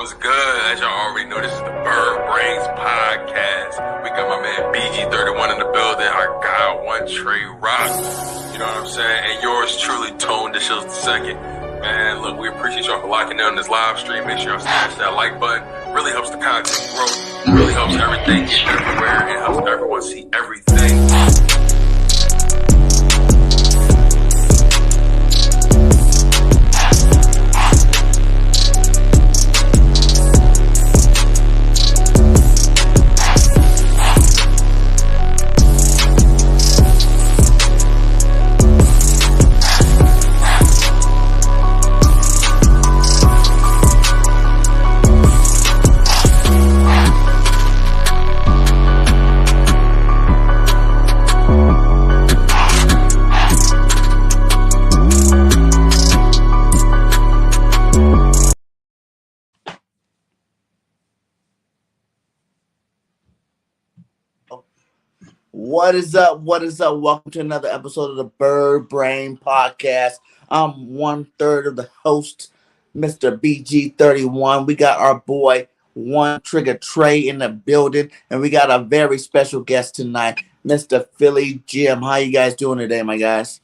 what's good? As y'all already know, this is the Brainz podcast. We got my man BG31 in the building. Our guy, One Trey Rock. You know what I'm saying? And yours truly, Tone Dishes II. Man, look, we appreciate y'all for locking in on this live stream. Make sure y'all smash that like button. Really helps the content grow. Really helps everything get everywhere. And helps everyone see everything. What is up? What is up? Welcome to another episode of the Bird Brain Podcast. I'm 1/3 of the host, Mr. BG31. We got our boy One Trigger Trey in the building, and we got a very special guest tonight, Mr. Philly Jim. How you guys doing today, my guys?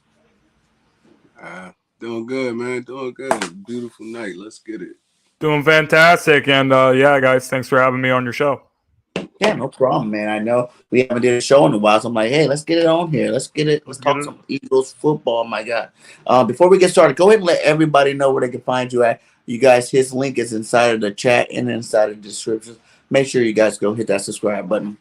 Doing good, man. Doing good. Beautiful night. Let's get it. Doing fantastic, and yeah, guys, thanks for having me on your show. Yeah, no problem, man. I know we haven't did a show in a while, so I'm like, hey, let's get it on here. Let's get it. Let's talk some Eagles football, my God. Before we get started, go ahead and let everybody know where they can find you at. You guys, his link is inside of the chat and inside of the description. Make sure you guys go hit that subscribe button.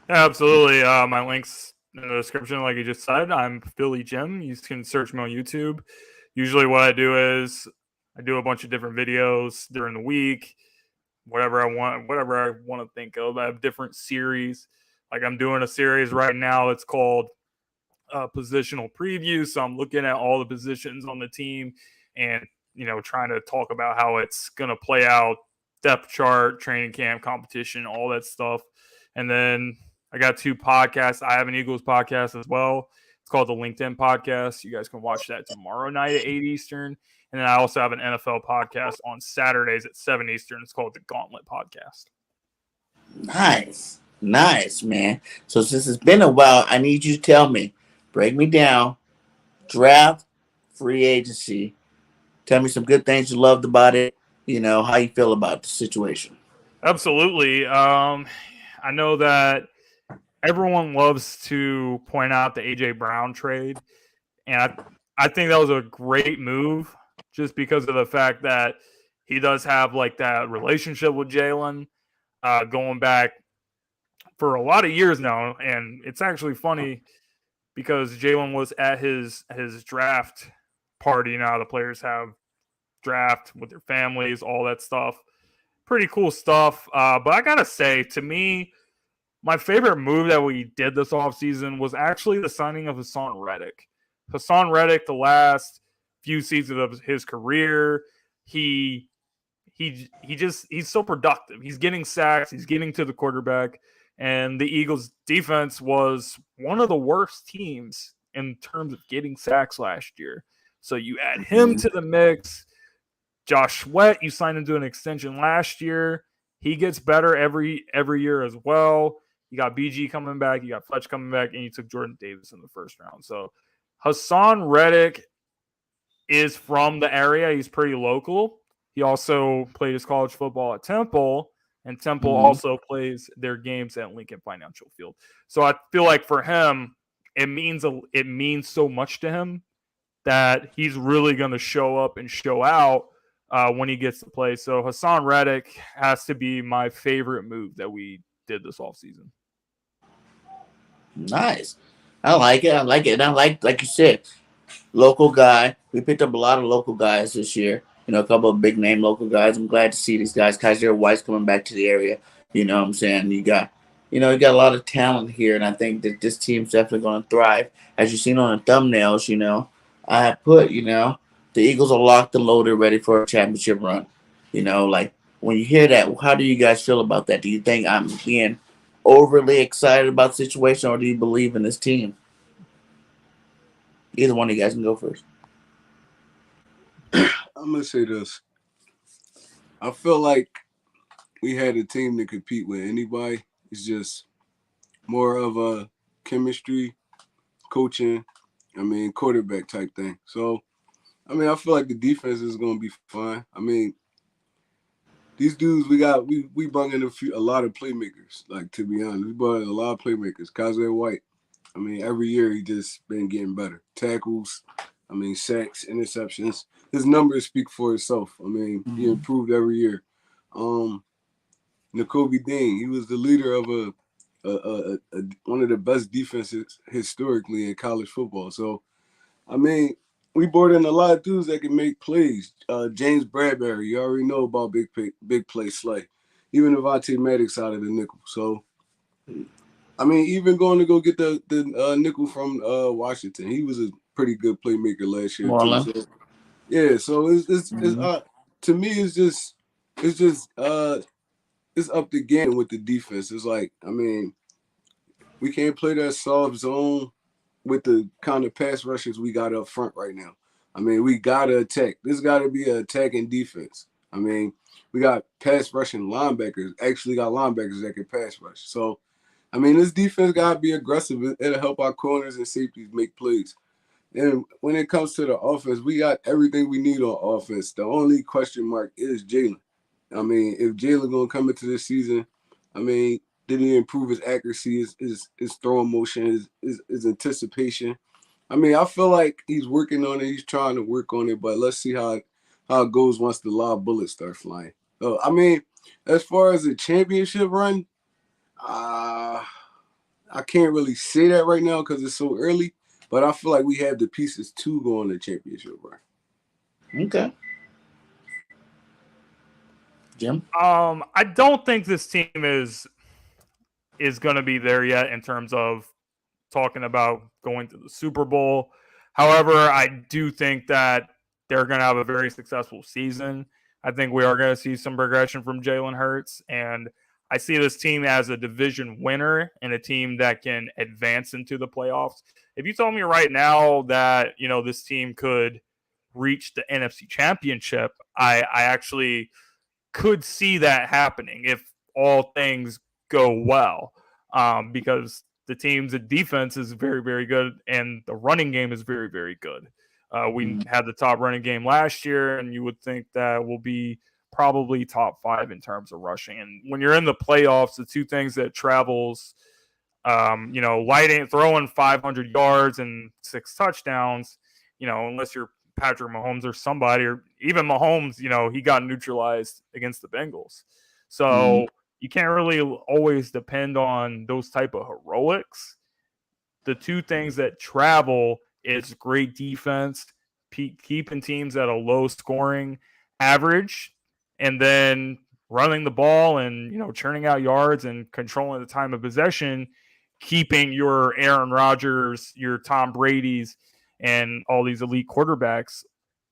Yeah, absolutely. My link's in the description, like you just said. I'm Philly Jim. You can search me on YouTube. Usually what I do is I do a bunch of different videos during the week. Whatever I want to think of. I have different series. Like I'm doing a series right now. It's called Positional Preview. So I'm looking at all the positions on the team and, trying to talk about how it's going to play out, depth chart, training camp, competition, all that stuff. And then I got 2 podcasts. I have an Eagles podcast as well. It's called the LinkedIn Podcast. You guys can watch that tomorrow night at 8 Eastern. And then I also have an NFL podcast on Saturdays at 7 Eastern. It's called the Gauntlet Podcast. Nice, man. So since it's been a while, I need you to tell me, break me down, draft, free agency. Tell me some good things you loved about it. How you feel about the situation. Absolutely. I know that everyone loves to point out the A.J. Brown trade. And I think that was a great move. Just because of the fact that he does have like that relationship with Jalen going back for a lot of years now. And it's actually funny because Jalen was at his draft party. Now the players have draft with their families, all that stuff. Pretty cool stuff. But I got to say, to me, my favorite move that we did this offseason was actually the signing of Hassan Reddick. Hassan Reddick, the last few seasons of his career, he's so productive. He's getting sacks, he's getting to the quarterback, and the Eagles defense was one of the worst teams in terms of getting sacks last year. So you add him to the mix. Josh Sweat, you signed him to an extension last year. He gets better every year as well. You got BG coming back, you got Fletch coming back, and you took Jordan Davis in the first round. So Hassan Reddick is from the area. He's pretty local. He also played his college football at Temple, and Temple also plays their games at Lincoln Financial Field. So I feel like for him, it means so much to him that he's really going to show up and show out when he gets to play. So Hassan Reddick has to be my favorite move that we did this offseason. Nice. I like it. And I like you said, local guy. We picked up a lot of local guys this year. A couple of big name local guys. I'm glad to see these guys. Kaiser White's coming back to the area. You know what I'm saying? You got a lot of talent here, and I think that this team's definitely going to thrive. As you've seen on the thumbnails, I have put, the Eagles are locked and loaded, ready for a championship run. When you hear that, how do you guys feel about that? Do you think I'm being overly excited about the situation, or do you believe in this team? Either one of you guys can go first. I'm going to say this. I feel like we had a team to compete with anybody. It's just more of a chemistry, coaching, quarterback type thing. So, I feel like the defense is going to be fine. These dudes we brought in a lot of playmakers. Like, to be honest, we brought in a lot of playmakers. Kaiser White. Every year he just been getting better. Tackles, sacks, interceptions. His numbers speak for itself. He improved every year. N'Kobe Dean, he was the leader of one of the best defenses historically in college football. So, we brought in a lot of dudes that can make plays. James Bradbury, you already know about big play Slay. Even Avonte Maddox out of the nickel. So, even going to go get the nickel from Washington, he was a pretty good playmaker last year too. So, yeah, so it's to me it's up to game with the defense. It's like we can't play that soft zone with the kind of pass rushers we got up front right now. We gotta attack. This gotta be an attacking defense. We got pass rushing linebackers. Actually got linebackers that can pass rush. So, this defense gotta be aggressive. It'll help our corners and safeties make plays. And when it comes to the offense, we got everything we need on offense. The only question mark is Jalen. If Jalen gonna come into this season, did he improve his accuracy, his throwing motion, his anticipation? I feel like he's working on it. He's trying to work on it, but let's see how it goes once the live bullets start flying. So, as far as the championship run, I can't really say that right now because it's so early, but I feel like we have the pieces to go on the championship run. Okay. Jim? I don't think this team is going to be there yet in terms of talking about going to the Super Bowl. However, I do think that they're going to have a very successful season. I think we are going to see some progression from Jalen Hurts, and I see this team as a division winner and a team that can advance into the playoffs. If you told me right now that, this team could reach the NFC Championship, I actually could see that happening if all things go well, because the team's defense is very, very good, and the running game is very, very good. We had the top running game last year, and you would think that will be probably top 5 in terms of rushing. And when you're in the playoffs, the two things that travels, throwing 500 yards and 6 touchdowns, unless you're Patrick Mahomes or somebody, or even Mahomes, he got neutralized against the Bengals. So you can't really always depend on those type of heroics. The two things that travel is great defense, keeping teams at a low scoring average, and then running the ball and, churning out yards and controlling the time of possession, keeping your Aaron Rodgers, your Tom Brady's, and all these elite quarterbacks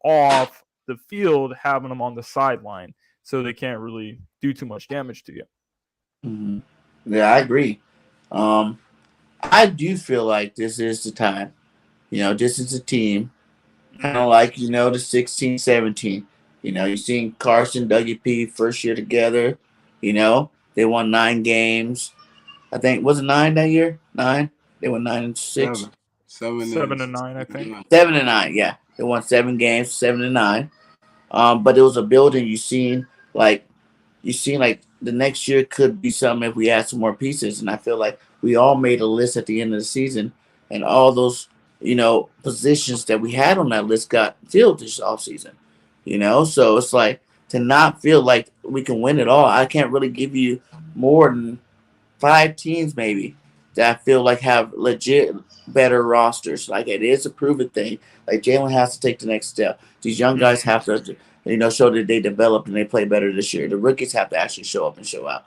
off the field, having them on the sideline so they can't really do too much damage to you. Mm-hmm. Yeah, I agree. I do feel like this is the time. This is a team, kind of like, the 16-17. You've seen Carson, Dougie P, first year together. They won 9 games. I think, was it 9 that year? 9? They won 9-6. 7-9, I think. 7-9, yeah. They won 7 games, 7-9. But it was a building. You seen like the next year could be something if we add some more pieces. And I feel like we all made a list at the end of the season, and all those, positions that we had on that list got filled this offseason. So it's like, to not feel like we can win it all. I can't really give you more than 5 teams maybe that I feel like have legit better rosters. Like, it is a proven thing. Like, Jalen has to take the next step. These young guys have to, show that they developed and they play better this year. The rookies have to actually show up and show out.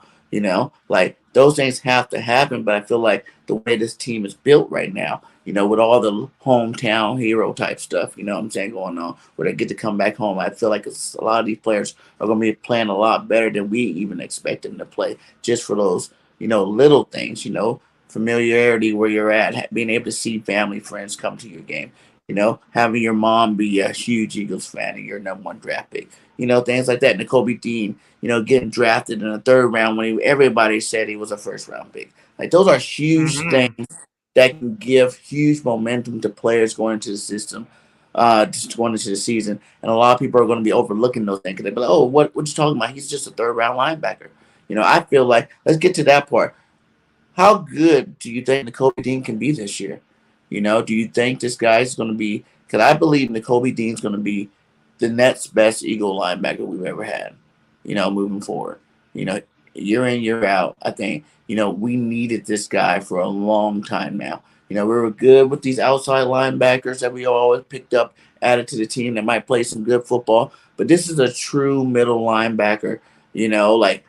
Like, those things have to happen. But I feel like the way this team is built right now, with all the hometown hero type stuff, going on, where they get to come back home, I feel like a lot of these players are going to be playing a lot better than we even expect them to play, just for those, little things, familiarity where you're at, being able to see family, friends come to your game. Having your mom be a huge Eagles fan and your number one draft pick, things like that. Nakobe Dean, getting drafted in the third round when everybody said he was a first round pick. Like those are huge Mm-hmm. things that can give huge momentum to players going into the system, just going into the season. And a lot of people are going to be overlooking those things. They'll be like, "Oh, what you talking about? He's just a third round linebacker." I feel like let's get to that part. How good do you think Nakobe Dean can be this year? Do you think this guy's going to be? Because I believe Nakobe Dean's going to be the next best Eagle linebacker we've ever had. Moving forward. Year in, year out. I think we needed this guy for a long time now. We were good with these outside linebackers that we always picked up, added to the team that might play some good football. But this is a true middle linebacker. Like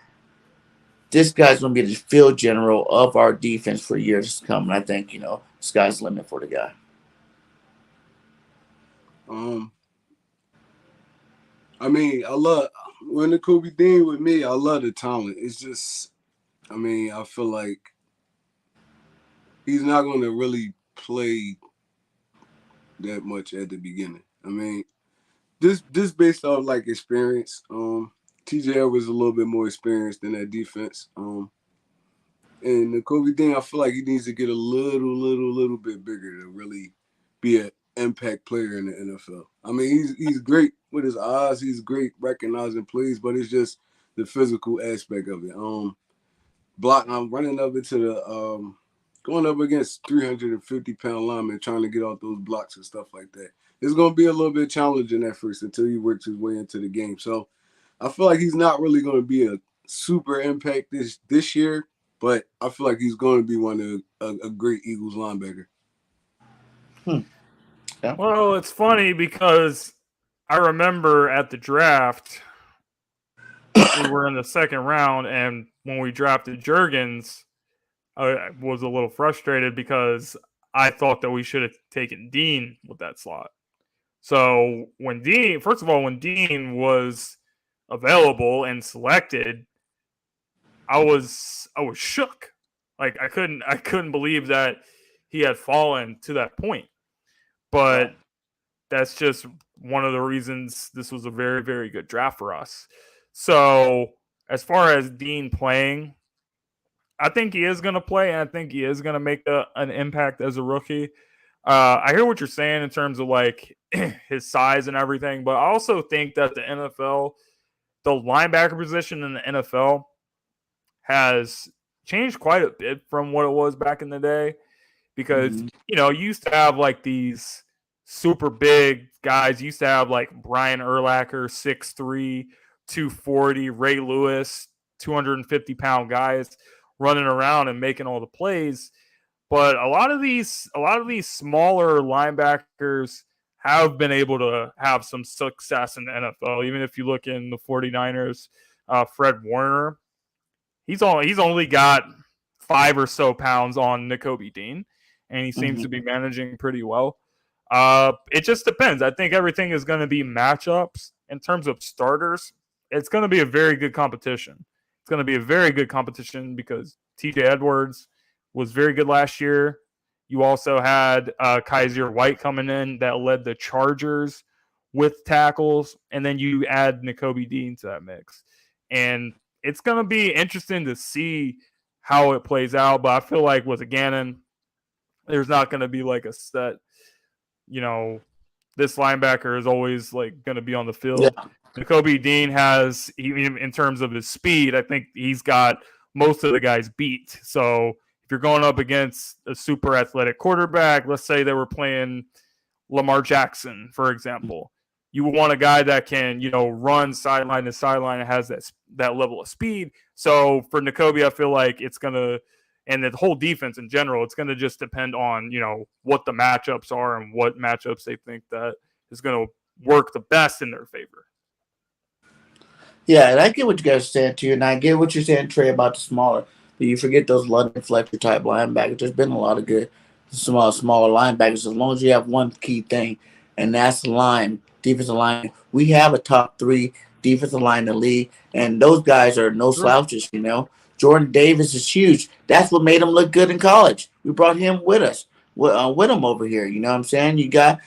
this guy's going to be the field general of our defense for years to come. And I think, sky's the limit for the guy. I love when the Kobe Dean with me. I love the talent. It's just, I feel like he's not going to really play that much at the beginning. This based off like experience. TJ was a little bit more experienced in that defense. And the Kobe Dean, I feel like he needs to get a little bit bigger to really be an impact player in the NFL. He's great with his eyes. He's great recognizing plays, but it's just the physical aspect of it. I'm running up into the going up against 350-pound linemen trying to get off those blocks and stuff like that. It's going to be a little bit challenging at first until he works his way into the game. So I feel like he's not really going to be a super impact this year, but I feel like he's going to be one of a great Eagles linebacker. Yeah. Well, it's funny because I remember at the draft, we were in the second round, and when we drafted Jurgens, I was a little frustrated because I thought that we should have taken Dean with that slot. So when Dean was available and selected, I was shook. Like I couldn't believe that he had fallen to that point. But that's just one of the reasons this was a very, very good draft for us. So as far as Dean playing, I think he is going to play, and I think he is going to make an impact as a rookie. I hear what you're saying in terms of like his size and everything, but I also think that the linebacker position in the NFL has changed quite a bit from what it was back in the day. Because, you used to have like these super big guys. You used to have like Brian Urlacher, 6'3", 240, Ray Lewis, 250-pound guys running around and making all the plays. But a lot of these smaller linebackers have been able to have some success in the NFL. Even if you look in the 49ers, Fred Warner, he's only got 5 or so pounds on Nakobe Dean, and he seems to be managing pretty well. It just depends. I think everything is going to be matchups. In terms of starters, it's going to be a very good competition. It's going to be a very good competition because TJ Edwards was very good last year. You also had Kaiser White coming in that led the Chargers with tackles, and then you add Nakobe Dean to that mix. And it's going to be interesting to see how it plays out, but I feel like with Gannon, there's not going to be like a set, this linebacker is always like going to be on the field. Yeah. Nakobe Dean has, in terms of his speed, I think he's got most of the guys beat. So if you're going up against a super athletic quarterback, let's say they were playing Lamar Jackson, for example, you want a guy that can, run sideline to sideline and has that level of speed. So for Nakobe, I feel like it's going to, and the whole defense in general, it's going to just depend on, what the matchups are and what matchups they think that is going to work the best in their favor. Yeah, and I get what you guys are saying too, and I get what you're saying, Trey, about the smaller. But you forget those London Fletcher type linebackers. There's been a lot of good smaller linebackers as long as you have one key thing, and that's defensive line. We have a top 3 defensive line in the league, and those guys are no slouches, Jordan Davis is huge. That's what made him look good in college. We brought him with us. with him over here. You know what I'm saying? You got,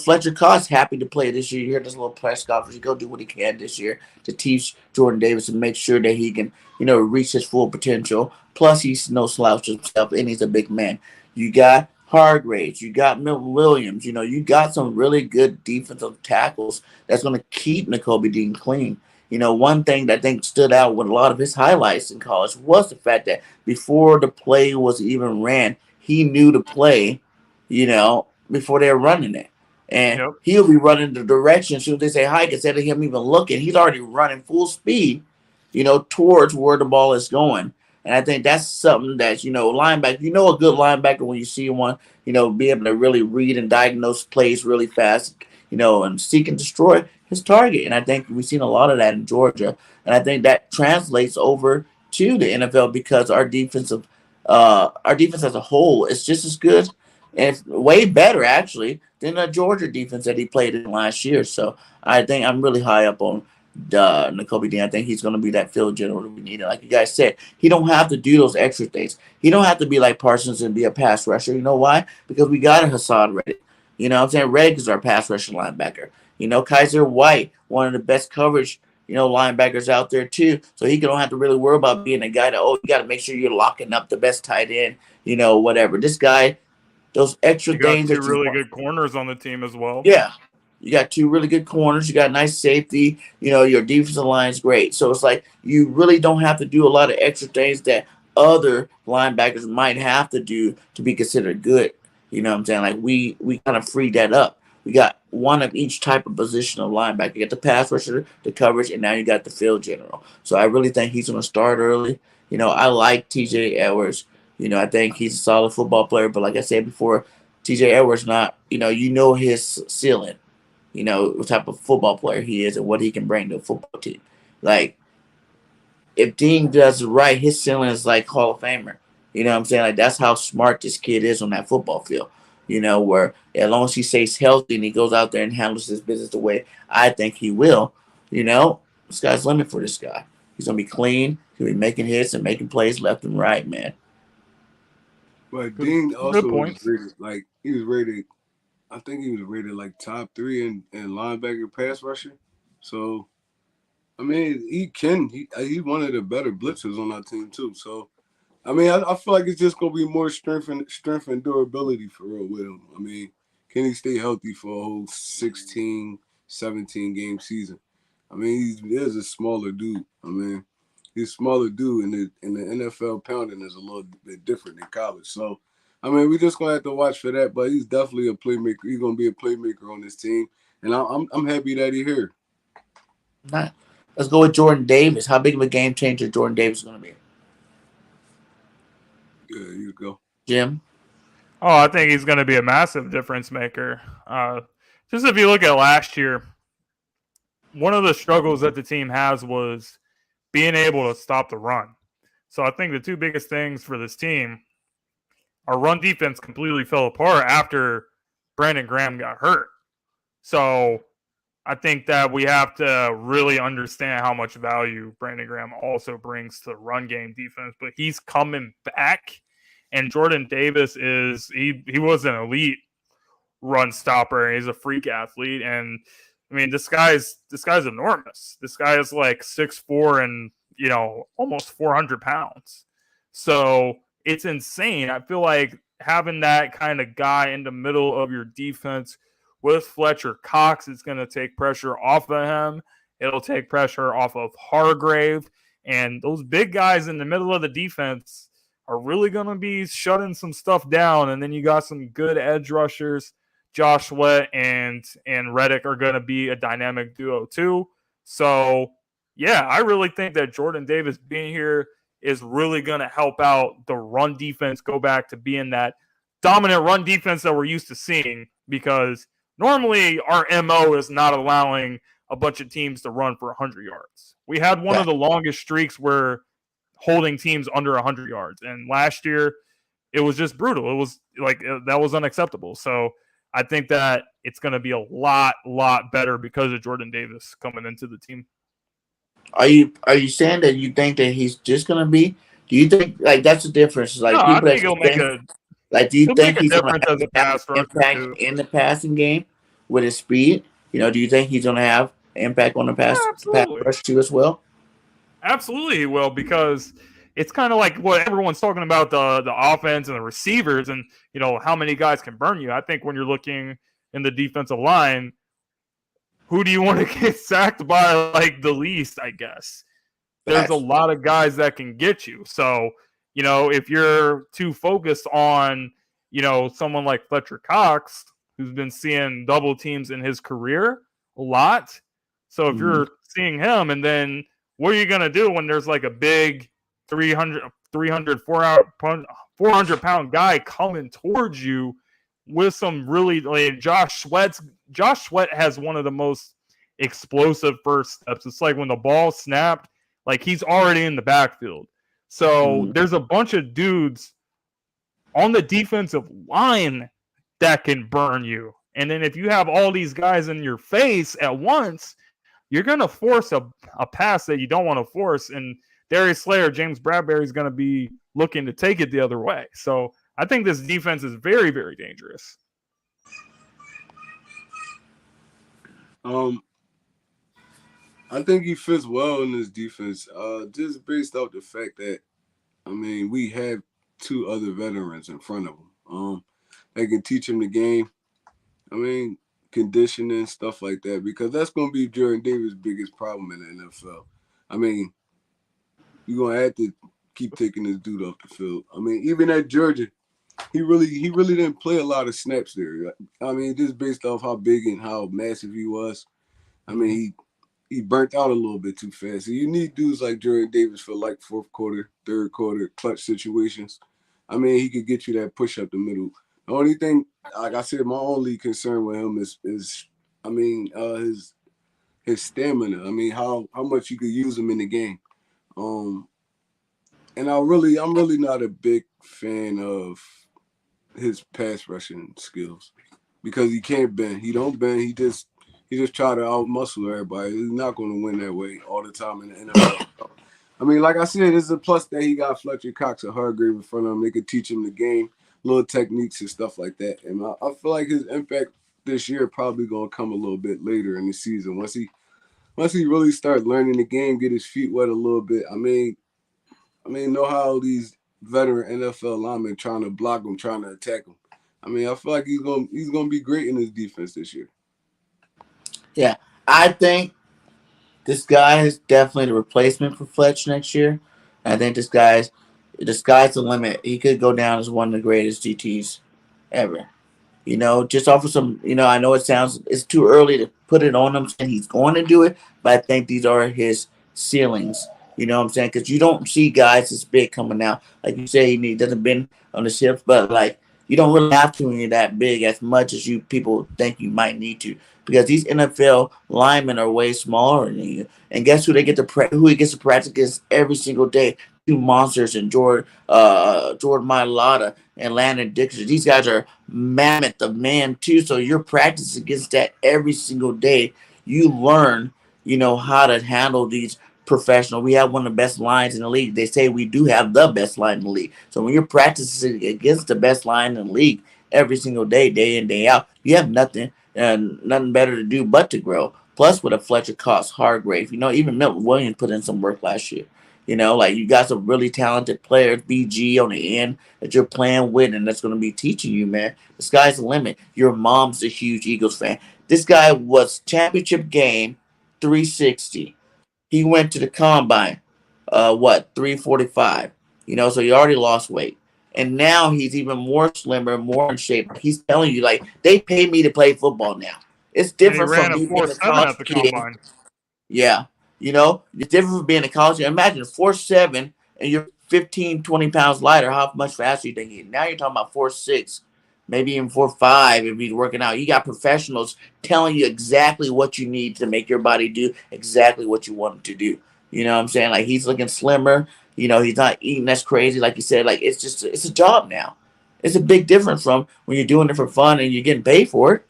Fletcher Cott's happy to play this year. You heard this little press conference. He go do what he can this year to teach Jordan Davis and make sure that he can, reach his full potential. Plus, he's no slouch himself, and he's a big man. You got Hargraves. You got Milton Williams. You got some really good defensive tackles that's going to keep Nakobe Dean clean. One thing that I think stood out with a lot of his highlights in college was the fact that before the play was even ran, he knew the play, before they were running it. And Yep. he'll be running the direction as soon as they say hike, instead of him even looking. He's already running full speed, towards where the ball is going. And I think that's something that, linebacker, a good linebacker when you see one, be able to really read and diagnose plays really fast, and seek and destroy his target. And I think we've seen a lot of that in Georgia. And I think that translates over to the NFL because our defense as a whole is just as good and it's way better actually than the Georgia defense that he played in last year. So I think I'm really high up on Nakobe Dean. I think he's going to be that field general that we need. And like you guys said, he don't have to do those extra things. He don't have to be like Parsons and be a pass rusher. You know why? Because we got a Hassan Reddick. You know what I'm saying? Reddick is our pass rushing linebacker. Kaiser White, one of the best coverage, linebackers out there too. So he don't have to really worry about being a guy that, you got to make sure you're locking up the best tight end, whatever. This guy, those extra You got things two that really good corners on the team as well. Yeah. You got two really good corners. You got nice safety. Your defensive line is great. So it's like you really don't have to do a lot of extra things that other linebackers might have to do to be considered good. You know what I'm saying? Like we kind of freed that up. We got one of each type of position of linebacker. You got the pass rusher, the coverage, and now you got the field general. So I really think he's going to start early. I like TJ Edwards. I think he's a solid football player. But like I said before, TJ Edwards not, his ceiling. What type of football player he is and what he can bring to a football team. Like, if Dean does it right, his ceiling is like Hall of Famer. You know what I'm saying? Like, that's how smart this kid is on that football field. Where as long as he stays healthy and he goes out there and handles his business the way I think he will, sky's the limit for this guy. He's going to be clean. He's going to be making hits and making plays left and right, man. But Dean also was rated, I think he was rated like top 3 in linebacker pass rusher. So, I mean, he's one of the better blitzers on our team too. So, I mean, I feel like it's just gonna be more strength and durability for real with him. I mean, can he stay healthy for a whole 16, 17 game season? I mean, he is a smaller dude. I mean, he's a smaller dude, and the NFL pounding is a little bit different in college. So, I mean, we're just gonna have to watch for that. But he's definitely a playmaker. He's gonna be a playmaker on this team, and I'm happy that he's here. Right. Let's go with Jordan Davis. How big of a game changer Jordan Davis is gonna be? Yeah, you go, Jim. Oh, I think he's going to be a massive difference maker. Just if you look at last year, one of the struggles that the team has was being able to stop the run. So I think the two biggest things for this team, our run defense completely fell apart after Brandon Graham got hurt. So I think that we have to really understand how much value Brandon Graham also brings to the run game defense. But he's coming back, and Jordan Davis he was an elite run stopper. He's a freak athlete, and I mean this guy's enormous. This guy is like 6'4" and almost 400 pounds. So it's insane. I feel like having that kind of guy in the middle of your defense with Fletcher Cox, it's going to take pressure off of him. It'll take pressure off of Hargrave. And those big guys in the middle of the defense are really going to be shutting some stuff down. And then you got some good edge rushers. Josh Sweat and Reddick are going to be a dynamic duo too. So, yeah, I really think that Jordan Davis being here is really going to help out the run defense go back to being that dominant run defense that we're used to seeing, because normally our MO is not allowing a bunch of teams to run for 100 yards. We had one of the longest streaks where holding teams under 100 yards. And last year, it was just brutal. It was like that was unacceptable. So I think that it's going to be a lot better because of Jordan Davis coming into the team. Are you saying that you think that he's just going to be? Do you think like that's the difference? Like no, I think he'll make a Like, do you He'll make think a he's going to difference as a have an pass rusher impact too. in the passing game with his speed? Do you think he's going to have an impact on the Yeah, pass absolutely. rush too as well? Absolutely, he will, because it's kind of like what everyone's talking about, the offense and the receivers, and how many guys can burn you. I think when you're looking in the defensive line, who do you want to get sacked by like the least? I guess there's a Facts. lot of guys that can get you. So if you're too focused on someone like Fletcher Cox, who's been seeing double teams in his career a lot. So if Mhm. you're seeing him, and then what are you going to do when there's like a big 300 400-pound guy coming towards you with some really, like, Josh Sweat has one of the most explosive first steps. It's like when the ball snapped, like he's already in the backfield. So there's a bunch of dudes on the defensive line that can burn you. And then if you have all these guys in your face at once, you're going to force a pass that you don't want to force. And Darius Slayer, James Bradbury is going to be looking to take it the other way. So I think this defense is very, very dangerous. I think he fits well in this defense, just based off the fact that, we have two other veterans in front of him. They can teach him the game. Conditioning, stuff like that, because that's going to be Jordan Davis' biggest problem in the NFL. You're going to have to keep taking this dude off the field. Even at Georgia, he really didn't play a lot of snaps there. Just based off how big and how massive he was. He burnt out a little bit too fast. So you need dudes like Jordan Davis for like fourth quarter, third quarter, clutch situations. He could get you that push up the middle. The only thing, like I said, my only concern with him is his stamina. How much you could use him in the game. And I'm really not a big fan of his pass rushing skills, because he can't bend. He don't bend. He just try to out muscle everybody. He's not going to win that way all the time in the NFL. Like I said, it's a plus that he got Fletcher Cox and Hargrave in front of him. They could teach him the game, little techniques and stuff like that. And I feel like his impact this year probably going to come a little bit later in the season. Once he really start learning the game, get his feet wet a little bit. Know how these veteran NFL linemen trying to block him, trying to attack him. I feel like he's gonna be great in his defense this year. Yeah, I think this guy is definitely the replacement for Fletch next year. I think the sky's the limit. He could go down as one of the greatest GTs ever. Just off of some, I know it's too early to put it on him saying he's going to do it, but I think these are his ceilings. You know what I'm saying? Because you don't see guys this big coming out. Like you say, he doesn't been on the ships, but like you don't really have to when you're that big as much as you people think you might need to. Because these NFL linemen are way smaller than you. And guess who who he gets to practice against every single day? Two monsters and Jordan Mailata and Landon Dixon. These guys are mammoth of man too. So you're practicing against that every single day. You learn, how to handle these professional. We have one of the best lines in the league. They say we do have the best line in the league. So when you're practicing against the best line in the league every single day, day in, day out, you have nothing better to do but to grow. Plus with a Fletcher Cox, Hargrave, even Milton Williams put in some work last year. Like you got some really talented players, BG on the end that you're playing with, and that's going to be teaching you, man. The sky's the limit. Your mom's a huge Eagles fan. This guy was championship game 360. He went to the combine, 345. So he already lost weight. And now he's even more slimmer, more in shape. He's telling you, like, they pay me to play football now. It's And he different ran from a me being a 4.7 college at the kid. combine. Yeah. It's different from being a college kid. Imagine 4'7" and you're 15, 20 pounds lighter. How much faster you think you? Now you're talking about 4'6", maybe even 4'5" if he's working out. You got professionals telling you exactly what you need to make your body do exactly what you want it to do. You know what I'm saying? Like he's looking slimmer. He's not eating that's crazy. Like you said, like it's a job now. It's a big difference from when you're doing it for fun and you're getting paid for it.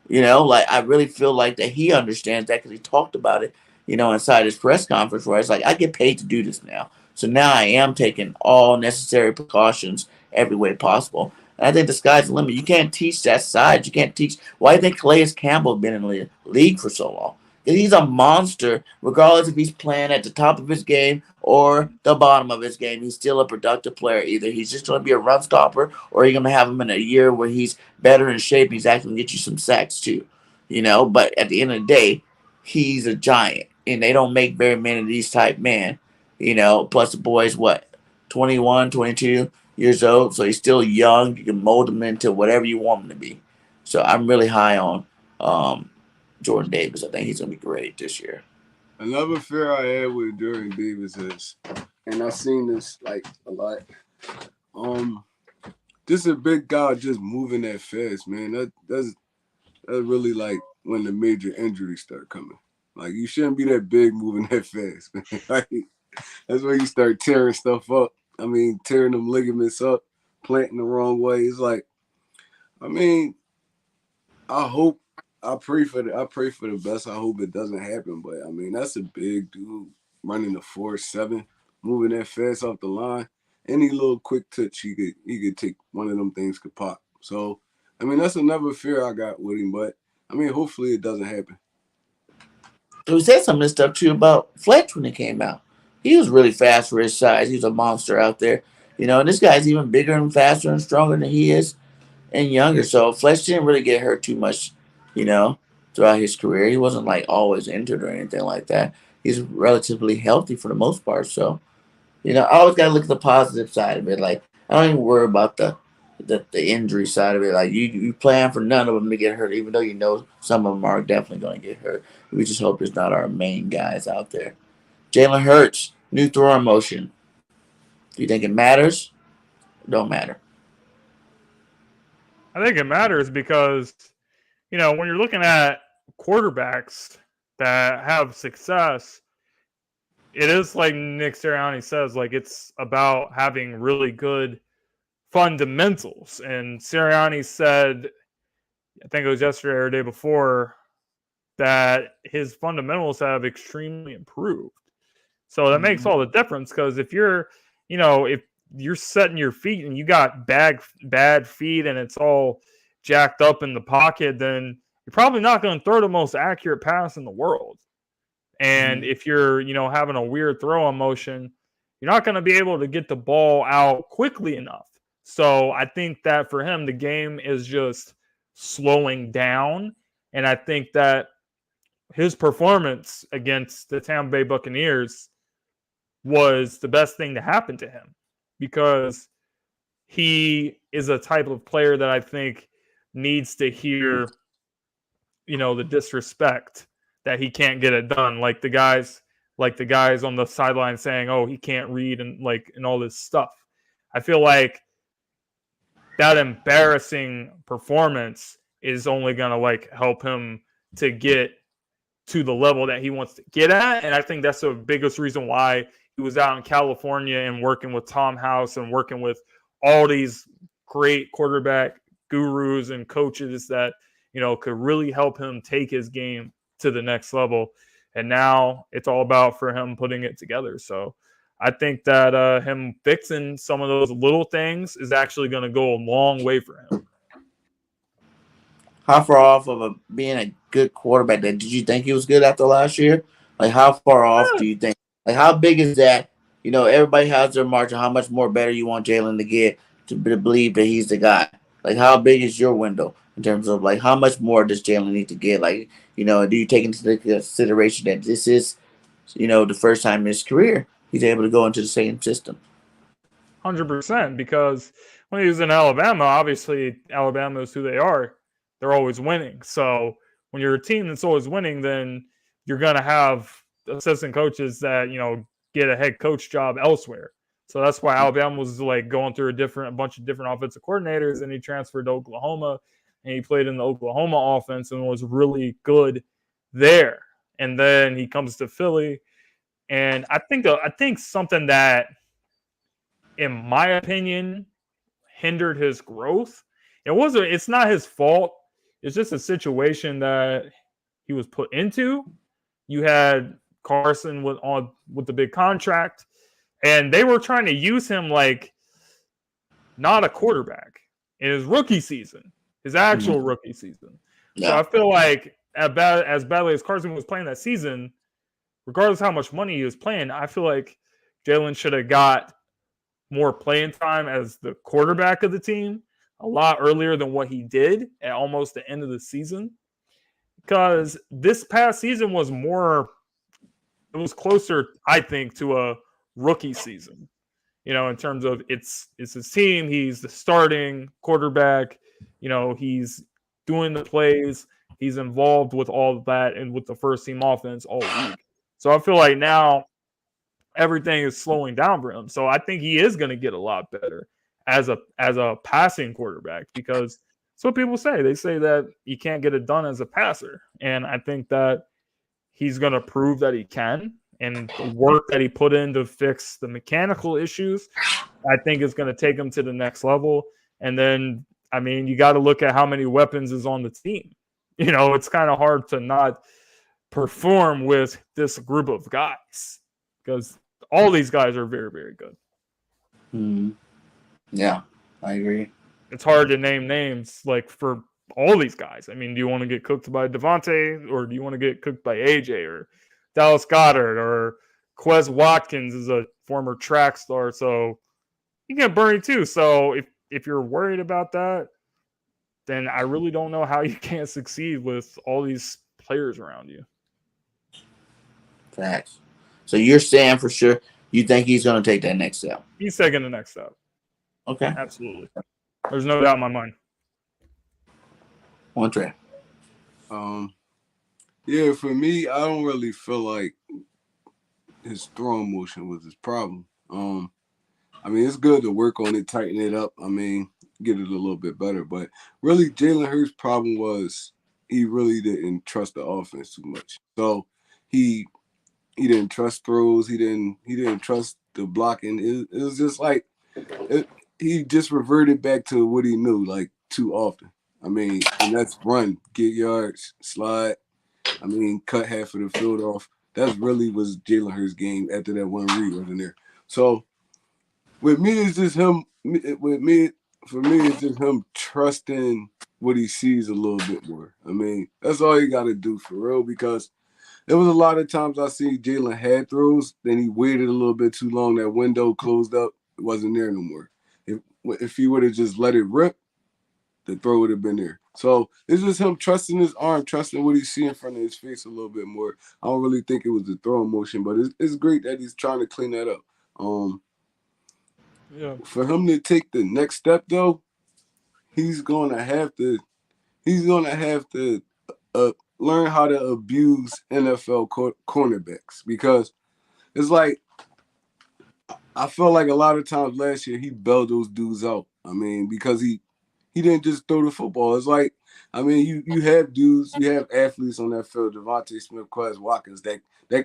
Like I really feel like that he understands that because he talked about it, inside his press conference where it's like, I get paid to do this now. So now I am taking all necessary precautions every way possible. And I think the sky's the limit. You can't teach that side. You can't teach. Why do you think Calais Campbell been in the league for so long? He's a monster, regardless if he's playing at the top of his game or the bottom of his game. He's still a productive player. Either he's just going to be a run stopper, or you're going to have him in a year where he's better in shape. He's actually going to get you some sacks too, But at the end of the day, he's a giant, and they don't make very many of these type men. Plus the boy's what, 21, 22 years old, so he's still young. You can mold him into whatever you want him to be. So I'm really high on Jordan Davis. I think he's going to be great this year. Another fear I had with Jordan Davis is, and I've seen this like a lot, just a big guy just moving that fast, man. That's really like when the major injuries start coming. Like, you shouldn't be that big moving that fast, man. Like, that's where you start tearing stuff up. I mean, tearing them ligaments up, planting the wrong way. It's like, I mean, I pray for the best. I hope it doesn't happen. But I mean, that's a big dude running the 4.7, moving that fast off the line. Any little quick touch he could take, one of them things could pop. So I mean, that's another fear I got with him. But I mean, hopefully it doesn't happen. So we said some of this stuff too about Fletch when he came out. He was really fast for his size. He was a monster out there. And this guy's even bigger and faster and stronger than he is and younger. So Fletch didn't really get hurt too much, throughout his career. He wasn't like always injured or anything like that. He's relatively healthy for the most part. So, I always gotta look at the positive side of it. Like, I don't even worry about the injury side of it. Like, you plan for none of them to get hurt, even though some of them are definitely going to get hurt. We just hope it's not our main guys out there. Jalen Hurts, new throwing motion. Do you think it matters? Don't matter. I think it matters because, when you're looking at quarterbacks that have success, it is like Nick Sirianni says, like, it's about having really good fundamentals. And Sirianni said, I think it was yesterday or the day before, that his fundamentals have extremely improved. So that makes all the difference, because if you're, if you're setting your feet and you got bad feet and it's all jacked up in the pocket, then you're probably not going to throw the most accurate pass in the world. And if you're, having a weird throwing motion, you're not going to be able to get the ball out quickly enough. So I think that for him, the game is just slowing down. And I think that his performance against the Tampa Bay Buccaneers was the best thing to happen to him, because he is a type of player that I think needs to hear, the disrespect that he can't get it done. Like the guys on the sideline saying, "Oh, he can't read," and all this stuff. I feel like that embarrassing performance is only going to help him to get to the level that he wants to get at. And I think that's the biggest reason why he was out in California and working with Tom House and working with all these great quarterback gurus and coaches that, could really help him take his game to the next level. And now it's all about for him putting it together. So I think that him fixing some of those little things is actually going to go a long way for him. How far off of being a good quarterback did you think he was good after last year? Like, how far off do you think? Like, how big is that? Everybody has their margin. How much more better you want Jalen to get to believe that he's the guy? Like, how big is your window in terms of, like, how much more does Jalen need to get? Like, do you take into consideration that this is, the first time in his career he's able to go into the same system? 100%, because when he was in Alabama, obviously Alabama is who they are. They're always winning. So when you're a team that's always winning, then you're going to have assistant coaches that, get a head coach job elsewhere. So that's why Alabama was going through a bunch of different offensive coordinators, and he transferred to Oklahoma, and he played in the Oklahoma offense and was really good there. And then he comes to Philly, and I think something that, in my opinion, hindered his growth. It's not his fault. It's just a situation that he was put into. You had Carson with the big contract, and they were trying to use him like not a quarterback. in his rookie season, his actual rookie season. Yeah. So I feel like as badly as Carson was playing that season, regardless of how much money he was playing, I feel like Jalen should have got more playing time as the quarterback of the team a lot earlier than what he did at almost the end of the season. Because this past season was closer, I think, to a rookie season. You know, in terms of it's his team, he's the starting quarterback. You know, he's doing the plays, he's involved with all of that, and with the first team offense all week. So I feel like now everything is slowing down for him. So I think he is going to get a lot better as a passing quarterback, because that's what people say. They say that you can't get it done as a passer, and I think that he's going to prove that he can. And the work that he put in to fix the mechanical issues, I think is going to take him to the next level. And then, I mean, you got to look at how many weapons is on the team. You know, it's kind of hard to not perform with this group of guys, because all these guys are very, very good. Mm-hmm. Yeah, I agree. It's hard to name names like for all these guys. I mean, do you want to get cooked by Devontae, or do you want to get cooked by AJ or Dallas Goedert, or Quez Watkins is a former track star, so you get Bernie too. So if you're worried about that, then I really don't know how you can't succeed with all these players around you. Facts. So you're saying for sure you think he's going to take that next step? He's taking the next step. Okay. Absolutely. There's no doubt in my mind. One Trey. Yeah, for me, I don't really feel like his throwing motion was his problem. I mean, it's good to work on it, tighten it up. I mean, get it a little bit better. But really, Jalen Hurts' problem was he really didn't trust the offense too much. So he didn't trust throws. He didn't trust the blocking. It was just like he just reverted back to what he knew like too often. I mean, and that's run, get yards, slide. I mean, cut half of the field off. That really was Jalen Hurts' game after that one read wasn't there. So with me, it's just him. For me, it's just him trusting what he sees a little bit more. I mean, that's all you got to do for real, because there was a lot of times I see Jalen had throws, then he waited a little bit too long. That window closed up. It wasn't there no more. If he would have just let it rip, the throw would have been there. So it's just him trusting his arm, trusting what he see in front of his face a little bit more. I don't really think it was the throwing motion, but it's great that he's trying to clean that up. For him to take the next step, though, he's gonna have to learn how to abuse NFL cornerbacks, because it's like I felt like a lot of times last year he bailed those dudes out. I mean, because he didn't just throw the football. It's like, I mean, you have dudes, you have athletes on that field, Devontae Smith, Quez Watkins, that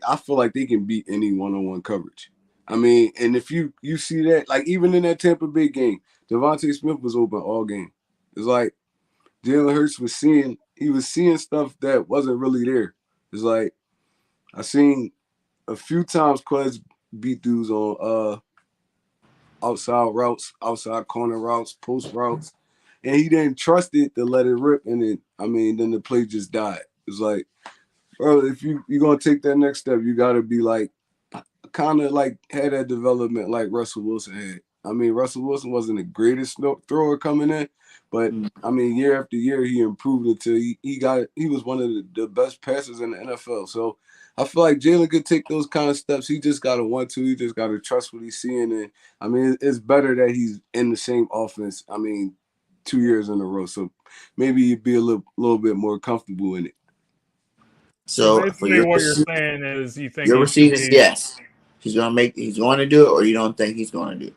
I feel like they can beat any one-on-one coverage. I mean, and if you see that, like even in that Tampa Bay game, Devontae Smith was open all game. It's like Jalen Hurts was seeing stuff that wasn't really there. It's like I seen a few times Quez beat dudes on outside routes, outside corner routes, post routes, and he didn't trust it to let it rip, and then the play just died. It's like, bro, if you're gonna take that next step, you gotta be like kind of like had that development like Russell Wilson had. I mean, Russell Wilson wasn't the greatest thrower coming in, but I mean, year after year he improved until he was one of the best passers in the NFL. So I feel like Jalen could take those kind of steps. He just got to want to. He just got to trust what he's seeing. And I mean, it's better that he's in the same offense. I mean, 2 years in a row. So maybe he'd be a little bit more comfortable in it. So basically, what you're saying is you think your receivers, yes, he's going to do it, or you don't think he's going to do it?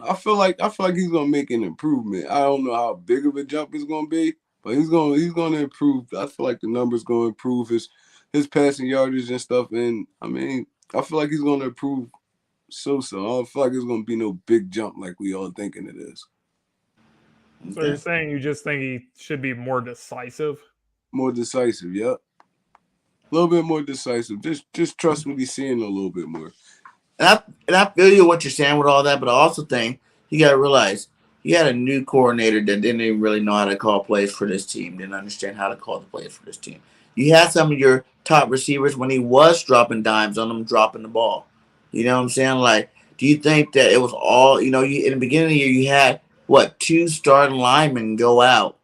I feel like he's gonna make an improvement. I don't know how big of a jump it's gonna be, but he's gonna improve. I feel like the numbers gonna improve, his passing yardage and stuff. And I mean, I feel like he's gonna improve. So I don't feel like it's gonna be no big jump like we all thinking it is. So you're saying you just think he should be more decisive? More decisive, yep. A little bit more decisive. Just trust what he's seeing a little bit more. And I feel you what you're saying with all that, but I also think you got to realize you had a new coordinator that didn't even really know how to call plays for this team, didn't understand how to call the plays for this team. You had some of your top receivers when he was dropping dimes on them, dropping the ball. You know what I'm saying? Like, do you think that it was all, you in the beginning of the year, you had, what, two starting linemen go out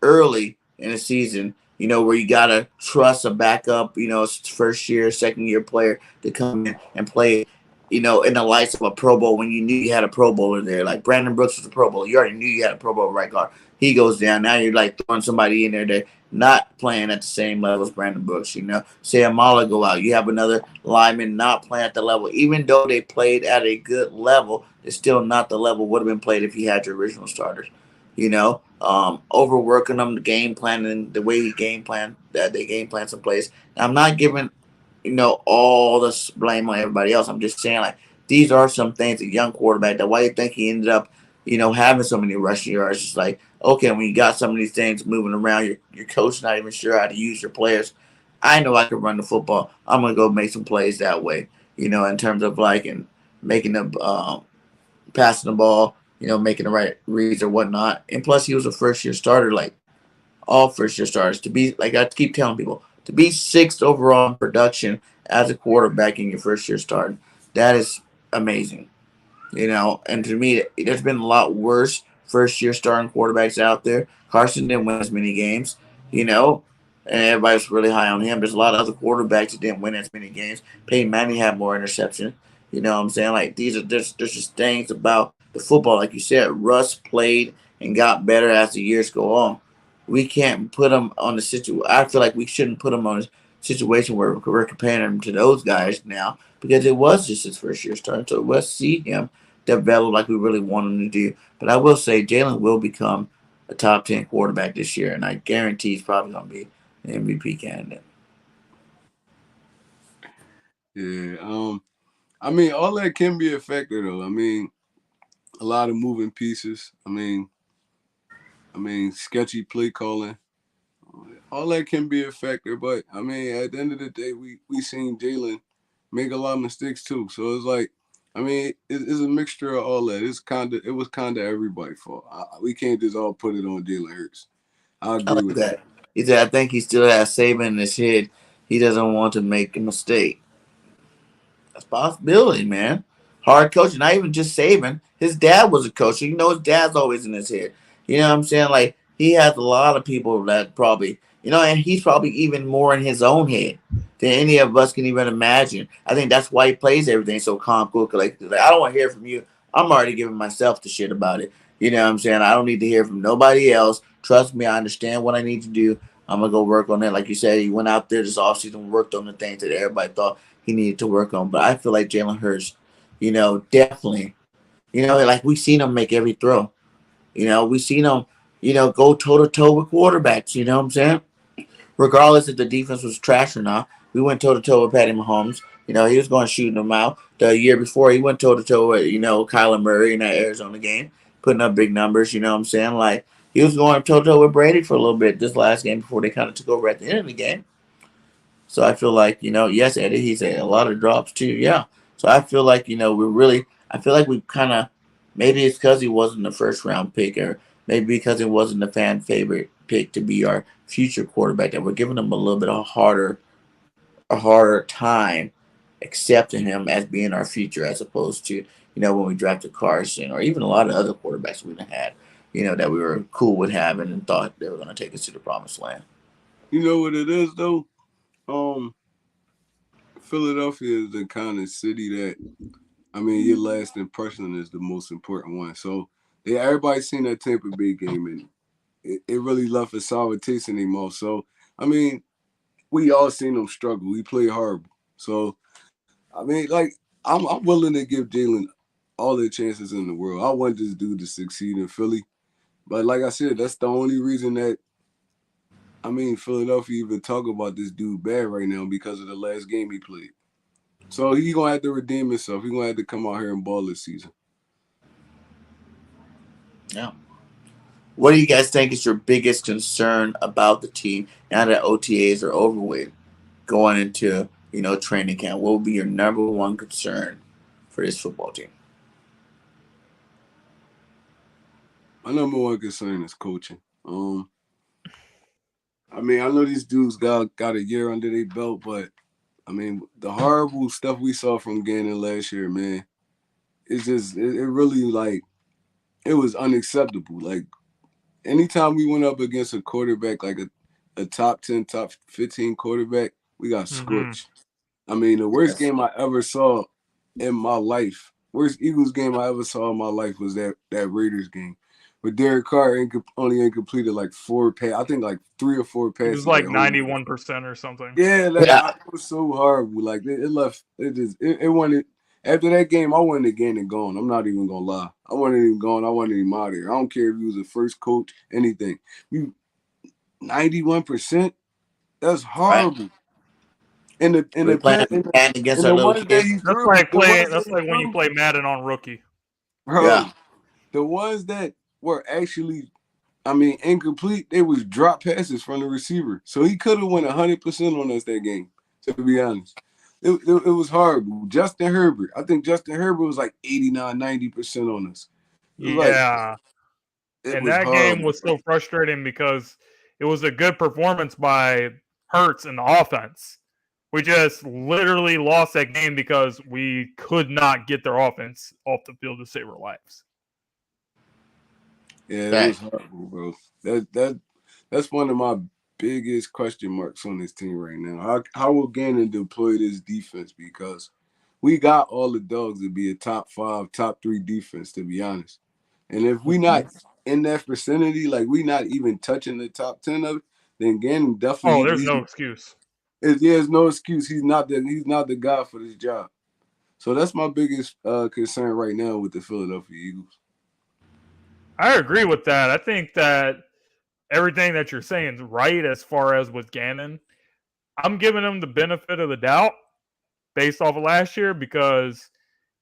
early in the season, where you got to trust a backup, first year, second year player to come in and play, in the lights of a Pro Bowl when you knew you had a Pro Bowler there. Like Brandon Brooks was a Pro Bowler. You already knew you had a Pro Bowl right guard. He goes down. Now you're like throwing somebody in there that not playing at the same level as Brandon Brooks. Say Amala go out. You have another lineman not playing at the level. Even though they played at a good level, it's still not the level would have been played if you had your original starters. Overworking them, the game planning, the way he game plan, that they game plan some plays. Now, I'm not giving all this blame on everybody else. I'm just saying, like, these are some things a young quarterback that why you think he ended up, having so many rushing yards. It's like, okay, when you got some of these things moving around, your coach not even sure how to use your players. I know I can run the football. I'm gonna go make some plays that way. In terms of like and making the passing the ball, making the right reads or whatnot. And plus, he was a first year starter, like all first year starters. To be, like I keep telling people, to be sixth overall in production as a quarterback in your first year starting, that is amazing. And to me, there's been a lot worse first year starting quarterbacks out there. Carson didn't win as many games, you know, and everybody was really high on him. There's a lot of other quarterbacks that didn't win as many games. Peyton Manning had more interceptions. You know what I'm saying? Like, there's just things about the football. Like you said, Russ played and got better as the years go on. We can't put him on the situation. I feel like we shouldn't put him on a situation where we're comparing him to those guys now because it was just his first year starting. So let's see him develop like we really want him to do. But I will say Jalen will become a top 10 quarterback this year, and I guarantee he's probably going to be an MVP candidate. Yeah. I mean, all that can be a factor, though. I mean, a lot of moving pieces. I mean, sketchy play calling. All that can be a factor, but I mean, at the end of the day, we seen Jalen make a lot of mistakes too. So it's like, I mean, it's a mixture of all that. It was kind of everybody's fault. We can't just all put it on Jalen Hurts. I I agree like with that. that. He said, I think he still has Saban in his head. He doesn't want to make a mistake. That's a possibility, man. Hard coaching. Not even just Saban. His dad was a coach. So his dad's always in his head. You know what I'm saying? Like, he has a lot of people that probably, and he's probably even more in his own head than any of us can even imagine. I think that's why he plays everything so calm, cool, collected. Like, I don't want to hear from you. I'm already giving myself the shit about it. You know what I'm saying? I don't need to hear from nobody else. Trust me, I understand what I need to do. I'm going to go work on it. Like you said, he went out there this offseason, worked on the things that everybody thought he needed to work on. But I feel like Jalen Hurts, definitely, like we seen him make every throw. We seen him, go toe to toe with quarterbacks. You know what I'm saying? Regardless if the defense was trash or not, we went toe to toe with Patty Mahomes. He was going to shoot them out. The year before, he went toe to toe with, Kyler Murray in that Arizona game, putting up big numbers. You know what I'm saying? Like, he was going toe to toe with Brady for a little bit this last game before they kind of took over at the end of the game. So I feel like, yes, Eddie, he's a lot of drops too. Yeah. So I feel like, I feel like we kind of, maybe it's because he wasn't the first round pick or maybe because it wasn't the fan favorite pick to be our future quarterback that we're giving him a little bit of a harder time accepting him as being our future as opposed to, when we drafted Carson or even a lot of other quarterbacks we had, that we were cool with having and thought they were going to take us to the promised land. You know what it is though? Philadelphia is the kind of city that, I mean, your last impression is the most important one. So yeah, everybody's seen that Tampa Bay game and it really left a sour taste in their mouth. So I mean, we all seen them struggle. We play horrible. So I mean, like I'm willing to give Jalen all the chances in the world. I want this dude to succeed in Philly, but like I said, that's the only reason that Philadelphia even talk about this dude bad right now because of the last game he played. So he gonna have to redeem himself. He gonna have to come out here and ball this season. Yeah. What do you guys think is your biggest concern about the team now that OTAs are over with going into, training camp? What would be your number one concern for this football team? My number one concern is coaching. I mean, I know these dudes got a year under their belt, but I mean, the horrible stuff we saw from Gannon last year, man, it's just it really like it was unacceptable. Like anytime we went up against a quarterback, like a top 10, top 15 quarterback, we got scorched. I mean, the worst game I ever saw in my life, worst Eagles game I ever saw in my life was that Raiders game. But Derek Carr only completed like 4 I think like 3 or 4 passes. It was like 91% or something. Yeah, it was so horrible. Like it left. It wanted. After that game, I wanted again and gone. I'm not even gonna lie. I wanted him gone. I wanted him out of here. I don't care if he was the first coach, anything. 91%. That's horrible. Right. And the against our little kids. That's like when you play Madden on rookie. Bro, yeah. The ones that were actually, I mean, incomplete, they was drop passes from the receiver. So he could have went 100% on us that game, to be honest. It was horrible. Justin Herbert. I think Justin Herbert was like 89, 90% on us. Yeah. And that game was so frustrating because it was a good performance by Hurts in the offense. We just literally lost that game because we could not get their offense off the field to save our lives. Yeah, that was horrible, bro. That's one of my biggest question marks on this team right now. How will Gannon deploy this defense? Because we got all the dogs to be a top 5, top 3 defense, to be honest. And if we not in that vicinity, like we not even touching the top 10 of it, then Gannon definitely. Oh, there's no excuse. There's no excuse. He's not the guy for this job. So that's my biggest concern right now with the Philadelphia Eagles. I agree with that. I think that everything that you're saying is right as far as with Gannon. I'm giving him the benefit of the doubt based off of last year because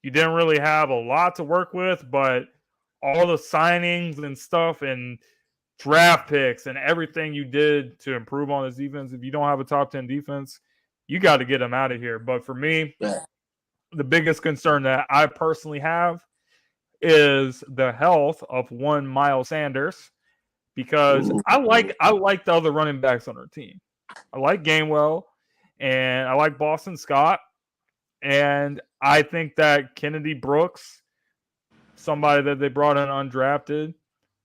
you didn't really have a lot to work with, but all the signings and stuff and draft picks and everything you did to improve on his defense, if you don't have a top 10 defense, you got to get him out of here. But for me, the biggest concern that I personally have is the health of one Miles Sanders, because I like the other running backs on our team. I like Gainwell and I like Boston Scott, and I think that Kennedy Brooks, somebody that they brought in undrafted,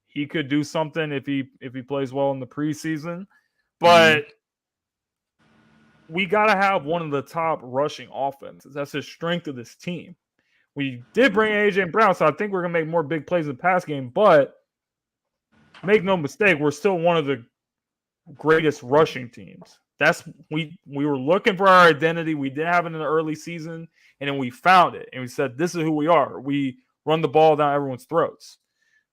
he could do something if he plays well in the preseason. But we got to have one of the top rushing offenses. That's the strength of this team. We did bring A.J. Brown, so I think we're going to make more big plays in the pass game. But make no mistake, we're still one of the greatest rushing teams. We were looking for our identity. We didn't have it in the early season, and then we found it. And we said, this is who we are. We run the ball down everyone's throats.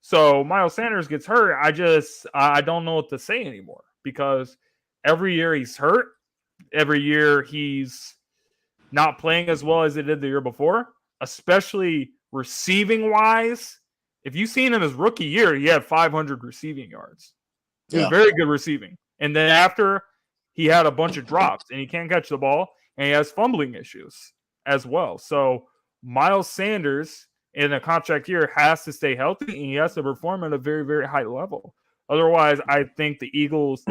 So Miles Sanders gets hurt. I don't know what to say anymore because every year he's hurt. Every year he's not playing as well as he did the year before, especially receiving wise. If you've seen him his rookie year, he had 500 receiving yards. He was very good receiving. And then after, he had a bunch of drops and he can't catch the ball and he has fumbling issues as well. So Miles Sanders in a contract year has to stay healthy and he has to perform at a very, very high level. Otherwise, I think the Eagles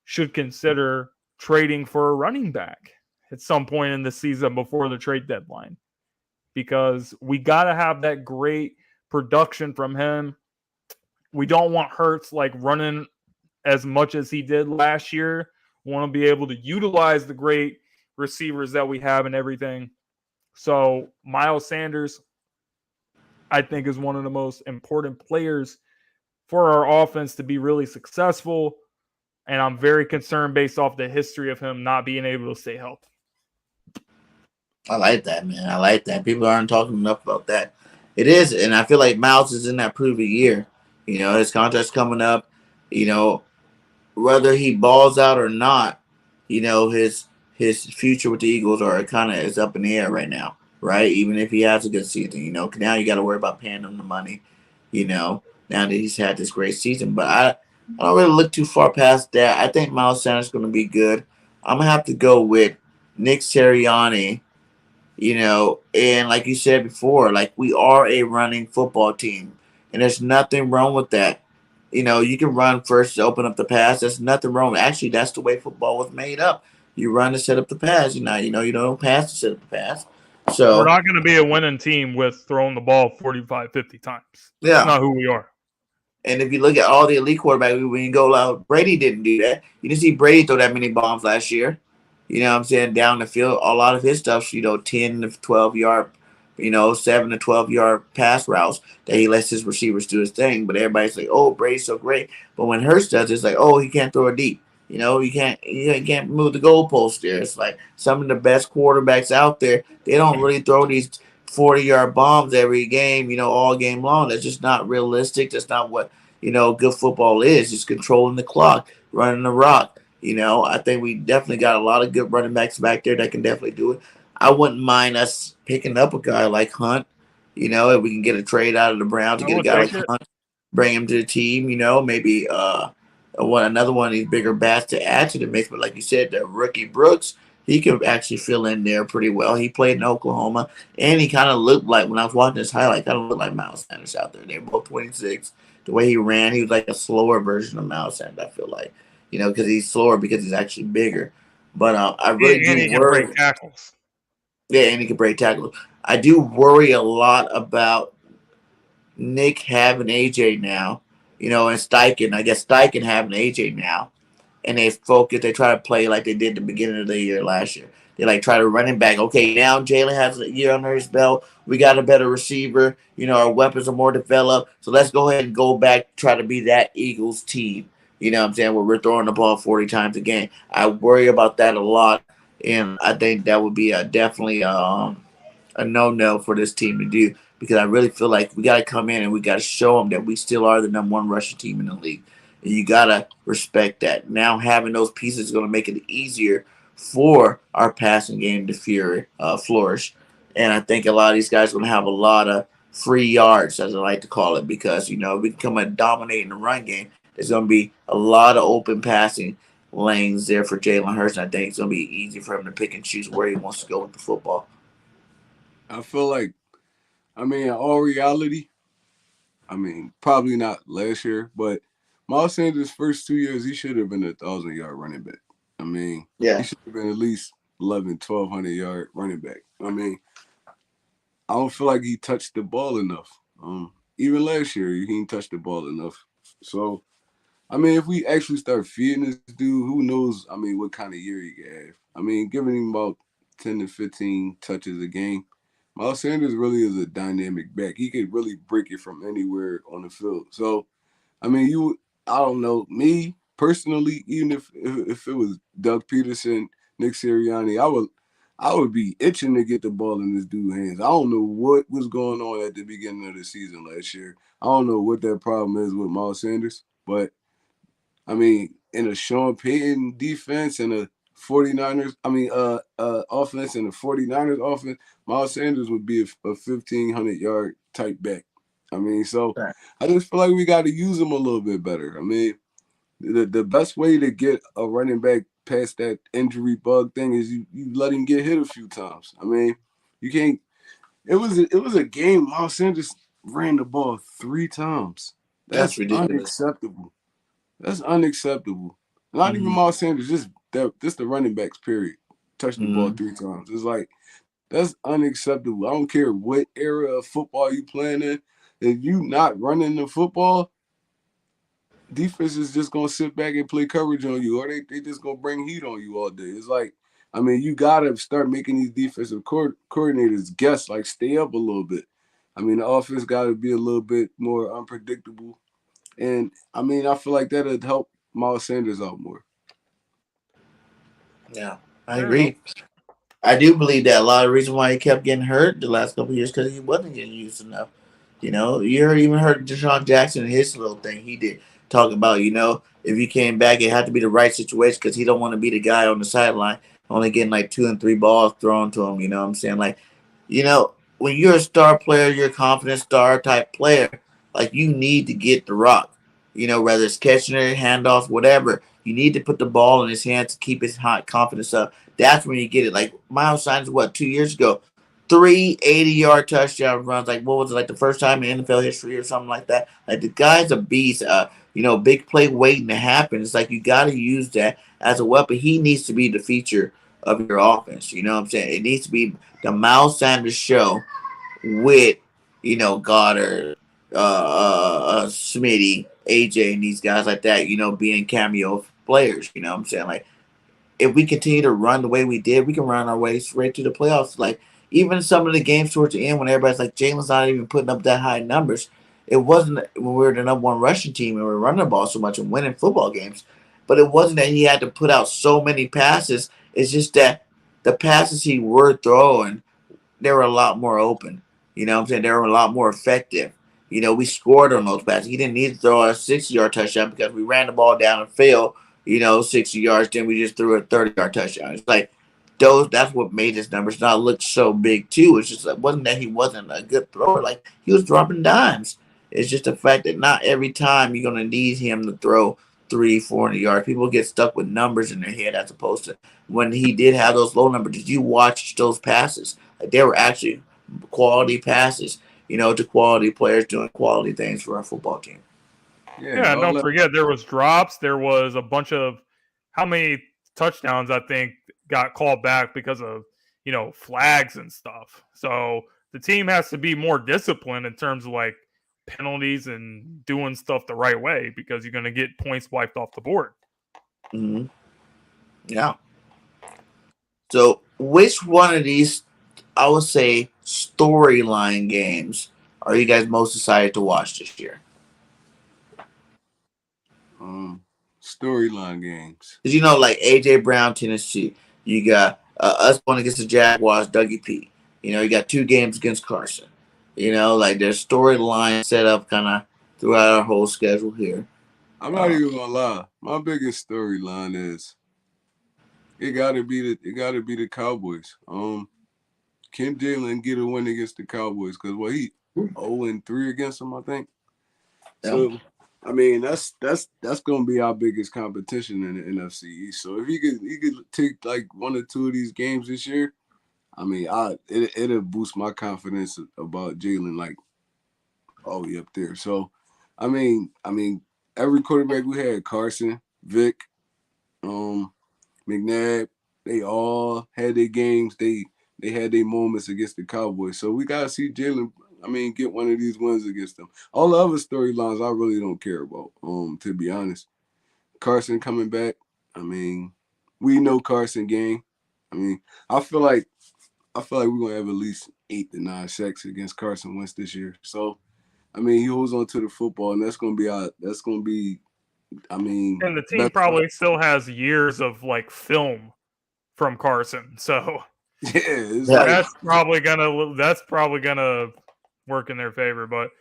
should consider trading for a running back at some point in the season before the trade deadline, because we got to have that great production from him. We don't want Hurts like running as much as he did last year. We want to be able to utilize the great receivers that we have and everything. So Miles Sanders, I think, is one of the most important players for our offense to be really successful. And I'm very concerned based off the history of him not being able to stay healthy. I like that, man. I like that. People aren't talking enough about that. It is, and I feel like Miles is in that prove-it year. You know, his contract's coming up. You know, whether he balls out or not, you know, his future with the Eagles is up in the air right now, right? Even if he has a good season, you know, now you got to worry about paying him the money, you know, now that he's had this great season. But I don't really look too far past that. I think Miles Sanders is going to be good. I'm going to have to go with Nick Sirianni, you know, and like you said before, like we are a running football team. and there's nothing wrong with that. You can run first to open up the pass. There's nothing wrong. Actually, that's the way football was made up. You run to set up the pass. You don't pass to set up the pass. We're So not going to be a winning team with throwing the ball 45, 50 times. That's yeah. not who we are. And if you look at all the elite quarterbacks, when you go out, Brady didn't do that. You didn't see Brady throw that many bombs last year. You know what I'm saying? Down the field, a lot of his stuff, 10 to 12 yard, 7 to 12 yard pass routes that he lets his receivers do his thing. But everybody's like, oh, Brady's so great. But when Hurts does, it's like, oh, he can't throw it deep. You can't move the goalpost there. It's like some of the best quarterbacks out there, they don't really throw these 40-yard bombs every game, all game long. That's just not realistic. That's not what, good football is. Just controlling the clock, running the rock. I think we definitely got a lot of good running backs back there that can definitely do it. I wouldn't mind us picking up a guy like Hunt. If we can get a trade out of the Browns to get a guy like Hunt, bring him to the team. Maybe another one of these bigger bats to add to the mix. But like you said, the rookie Brooks, he could actually fill in there pretty well. He played in Oklahoma, and he kind of looked like, when I was watching his highlight, kind of looked like Miles Sanders out there. They're both 26. The way he ran, he was like a slower version of Miles Sanders, I feel like. Because he's slower because he's actually bigger. But I really do worry. Break tackles. Yeah, and he can break tackles. I do worry a lot about Nick having AJ now, and Steichen. I guess Steichen having AJ now. And they try to play like they did the beginning of the year last year. They try to run him back. Okay, now Jalen has a year under his belt. We got a better receiver. Our weapons are more developed. So let's go ahead and go back, try to be that Eagles team. You know what I'm saying? Where we're throwing the ball 40 times a game. I worry about that a lot. And I think that would be definitely a no-no for this team to do, because I really feel like we got to come in and we got to show them that we still are the number one rushing team in the league. And you got to respect that. Now having those pieces is going to make it easier for our passing game to flourish. And I think a lot of these guys are going to have a lot of free yards, as I like to call it, because, if we come and dominate in the run game, there's going to be a lot of open passing lanes there for Jalen Hurts. And I think it's going to be easy for him to pick and choose where he wants to go with the football. I feel like, in all reality, probably not last year, but Miles Sanders' first 2 years, he should have been a 1,000-yard running back. He should have been at least 1,200-yard running back. I don't feel like he touched the ball enough. Even last year, he didn't touch the ball enough. So, if we actually start feeding this dude, who knows, what kind of year he could have. Giving him about 10 to 15 touches a game, Miles Sanders really is a dynamic back. He could really break it from anywhere on the field. So, I don't know, me personally, even if it was Doug Peterson, Nick Sirianni, I would be itching to get the ball in this dude's hands. I don't know what was going on at the beginning of the season last year. I don't know what that problem is with Miles Sanders, but in a Sean Payton defense and a 49ers, offense and the 49ers offense, Miles Sanders would be a 1,500-yard type back. So I just feel like we got to use him a little bit better. The best way to get a running back past that injury bug thing is you let him get hit a few times. You can't. It was a game. Miles Sanders ran the ball 3 times. That's ridiculous. Unacceptable. That's unacceptable. Not even Miles Sanders, just the running backs, period. Touch the ball 3 times. It's like, that's unacceptable. I don't care what era of football you playing in. If you not running the football, defense is just going to sit back and play coverage on you, or they just going to bring heat on you all day. It's like, you got to start making these defensive coordinators guess, like, stay up a little bit. The offense got to be a little bit more unpredictable. And, I feel like that would help Miles Sanders out more. Yeah, I agree. I do believe that a lot of the reason why he kept getting hurt the last couple of years because he wasn't getting used enough. You even heard Deshaun Jackson and his little thing he did talk about, if he came back, it had to be the right situation because he don't want to be the guy on the sideline only getting like 2 and 3 balls thrown to him. You know what I'm saying? Like, when you're a star player, you're a confident star type player, like you need to get the rock. Whether it's catching it, handoff, whatever. You need to put the ball in his hands to keep his hot confidence up. That's when you get it. Like Miles Sanders, 2 years ago, 3 80-yard touchdown runs. Like, what was it, like the first time in NFL history or something like that? Like, the guy's a beast. Big play waiting to happen. It's like you got to use that as a weapon. He needs to be the feature of your offense. You know what I'm saying? It needs to be the Miles Sanders show with, Goddard, Smitty, AJ, and these guys like that, being cameo players. You know what I'm saying? Like, if we continue to run the way we did, we can run our way straight to the playoffs. Like, even some of the games towards the end when everybody's like, Jalen's not even putting up that high numbers. It wasn't when we were the number one rushing team and we were running the ball so much and winning football games. But it wasn't that he had to put out so many passes. It's just that the passes he were throwing, they were a lot more open. You know what I'm saying? They were a lot more effective. We scored on those passes. He didn't need to throw a 60-yard touchdown because we ran the ball down and failed, 60 yards. Then we just threw a 30-yard touchdown. It's like that's what made his numbers not look so big too. It's just like, wasn't that he wasn't a good thrower. Like, he was dropping dimes. It's just the fact that not every time you're going to need him to throw 300-400 yards. People get stuck with numbers in their head as opposed to when he did have those low numbers. Did you watch those passes? Like, they were actually quality passes, to quality players doing quality things for our football team. Yeah, don't forget there was drops. There was a bunch of how many touchdowns I think got called back because of flags and stuff. So the team has to be more disciplined in terms of like penalties and doing stuff the right way because you're going to get points wiped off the board. Mm-hmm. Yeah. So which one of these, I would say, storyline games are you guys most excited to watch this year? Storyline games. Because like AJ Brown, Tennessee. You got us going against the Jaguars, Dougie P. You got 2 games against Carson. Like there's storyline set up kind of throughout our whole schedule here. I'm not even gonna lie. My biggest storyline is it gotta be the Cowboys. Can Jalen get a win against the Cowboys? Because he 0-3 against them, I think. Yeah. So I mean that's gonna be our biggest competition in the NFC East. So if he could take like 1 or 2 of these games this year, I mean it'll boost my confidence about Jalen like all the way up there. So I mean every quarterback we had, Carson, Vic, McNabb, they all had their games. They had their moments against the Cowboys. So we gotta see Jalen, get one of these wins against them. All the other storylines I really don't care about, to be honest. Carson coming back, we know Carson game. I feel like we're gonna have at least 8 to 9 sacks against Carson Wentz this year. So he holds on to the football, and and the team probably still has years of like film from Carson, so that's probably gonna work in their favor. But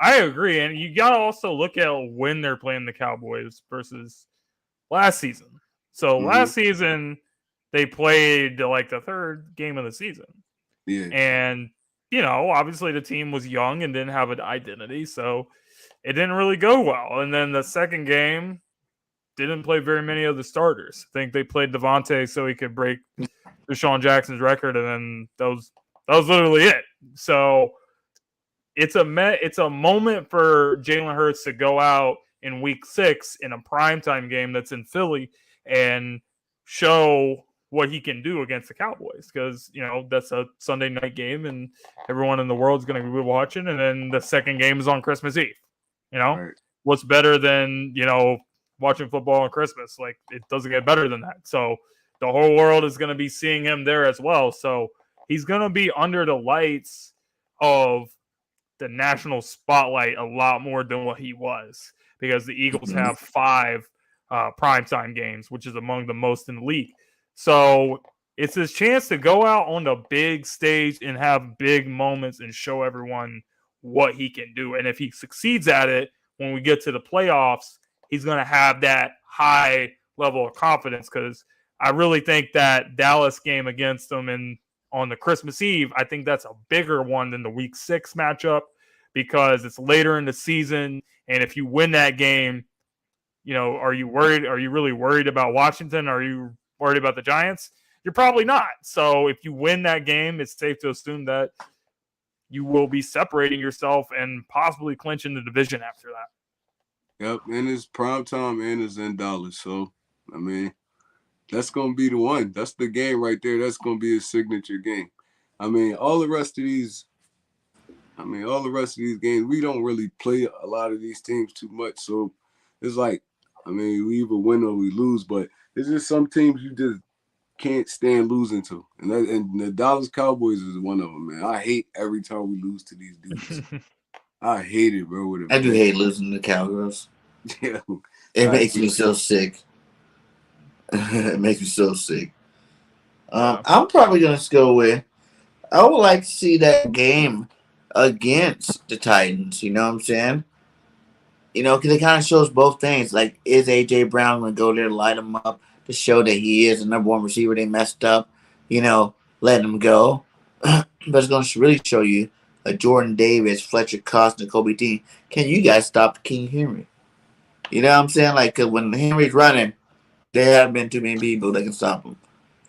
I agree, and you gotta also look at when they're playing the Cowboys versus last season. So last season they played like the 3rd game of the season, and obviously the team was young and didn't have an identity, so it didn't really go well. And then the second game didn't play very many of the starters. I think they played Devontae so he could break Deshaun Jackson's record, and then that was literally it. So it's a moment for Jalen Hurts to go out in Week 6 in a primetime game that's in Philly and show what he can do against the Cowboys, because that's a Sunday night game and everyone in the world is going to be watching, and then the second game is on Christmas Eve. Right. What's better than watching football on Christmas? Like, it doesn't get better than that. So the whole world is going to be seeing him there as well. So he's going to be under the lights of the national spotlight a lot more than what he was, because the Eagles have 5 primetime games, which is among the most in the league. So it's his chance to go out on the big stage and have big moments and show everyone what he can do. And if he succeeds at it, when we get to the playoffs, he's going to have that high level of confidence, because I really think that Dallas game against them and on the Christmas Eve, I think that's a bigger one than the Week 6 matchup, because it's later in the season. And if you win that game, are you worried? Are you really worried about Washington? Are you worried about the Giants? You're probably not. So if you win that game, it's safe to assume that you will be separating yourself and possibly clinching the division after that. Yep, and it's prime time and it's in dollars. So, I mean, that's going to be the one. That's the game right there. That's going to be a signature game. I mean, all the rest of these games, we don't really play a lot of these teams too much. So it's like, I mean, we either win or we lose, but there's just some teams you just can't stand losing to. And the Dallas Cowboys is one of them, man. I hate every time we lose to these dudes. I hate it, bro. I do hate losing to Cowgirls. Yeah. It makes me so sick. It makes me so sick. I'm probably going to go with, I would like to see that game against the Titans. You know what I'm saying? You know, because it kind of shows both things. Like, is A.J. Brown going to go there, light him up to show that he is the number one receiver they messed up? You know, let him go. But it's going to really show you Jordan Davis, Fletcher Cox, and Kobe Dean. Can you guys stop King Henry? You know what I'm saying? Like, cause when Henry's running, there haven't been too many people that can stop him.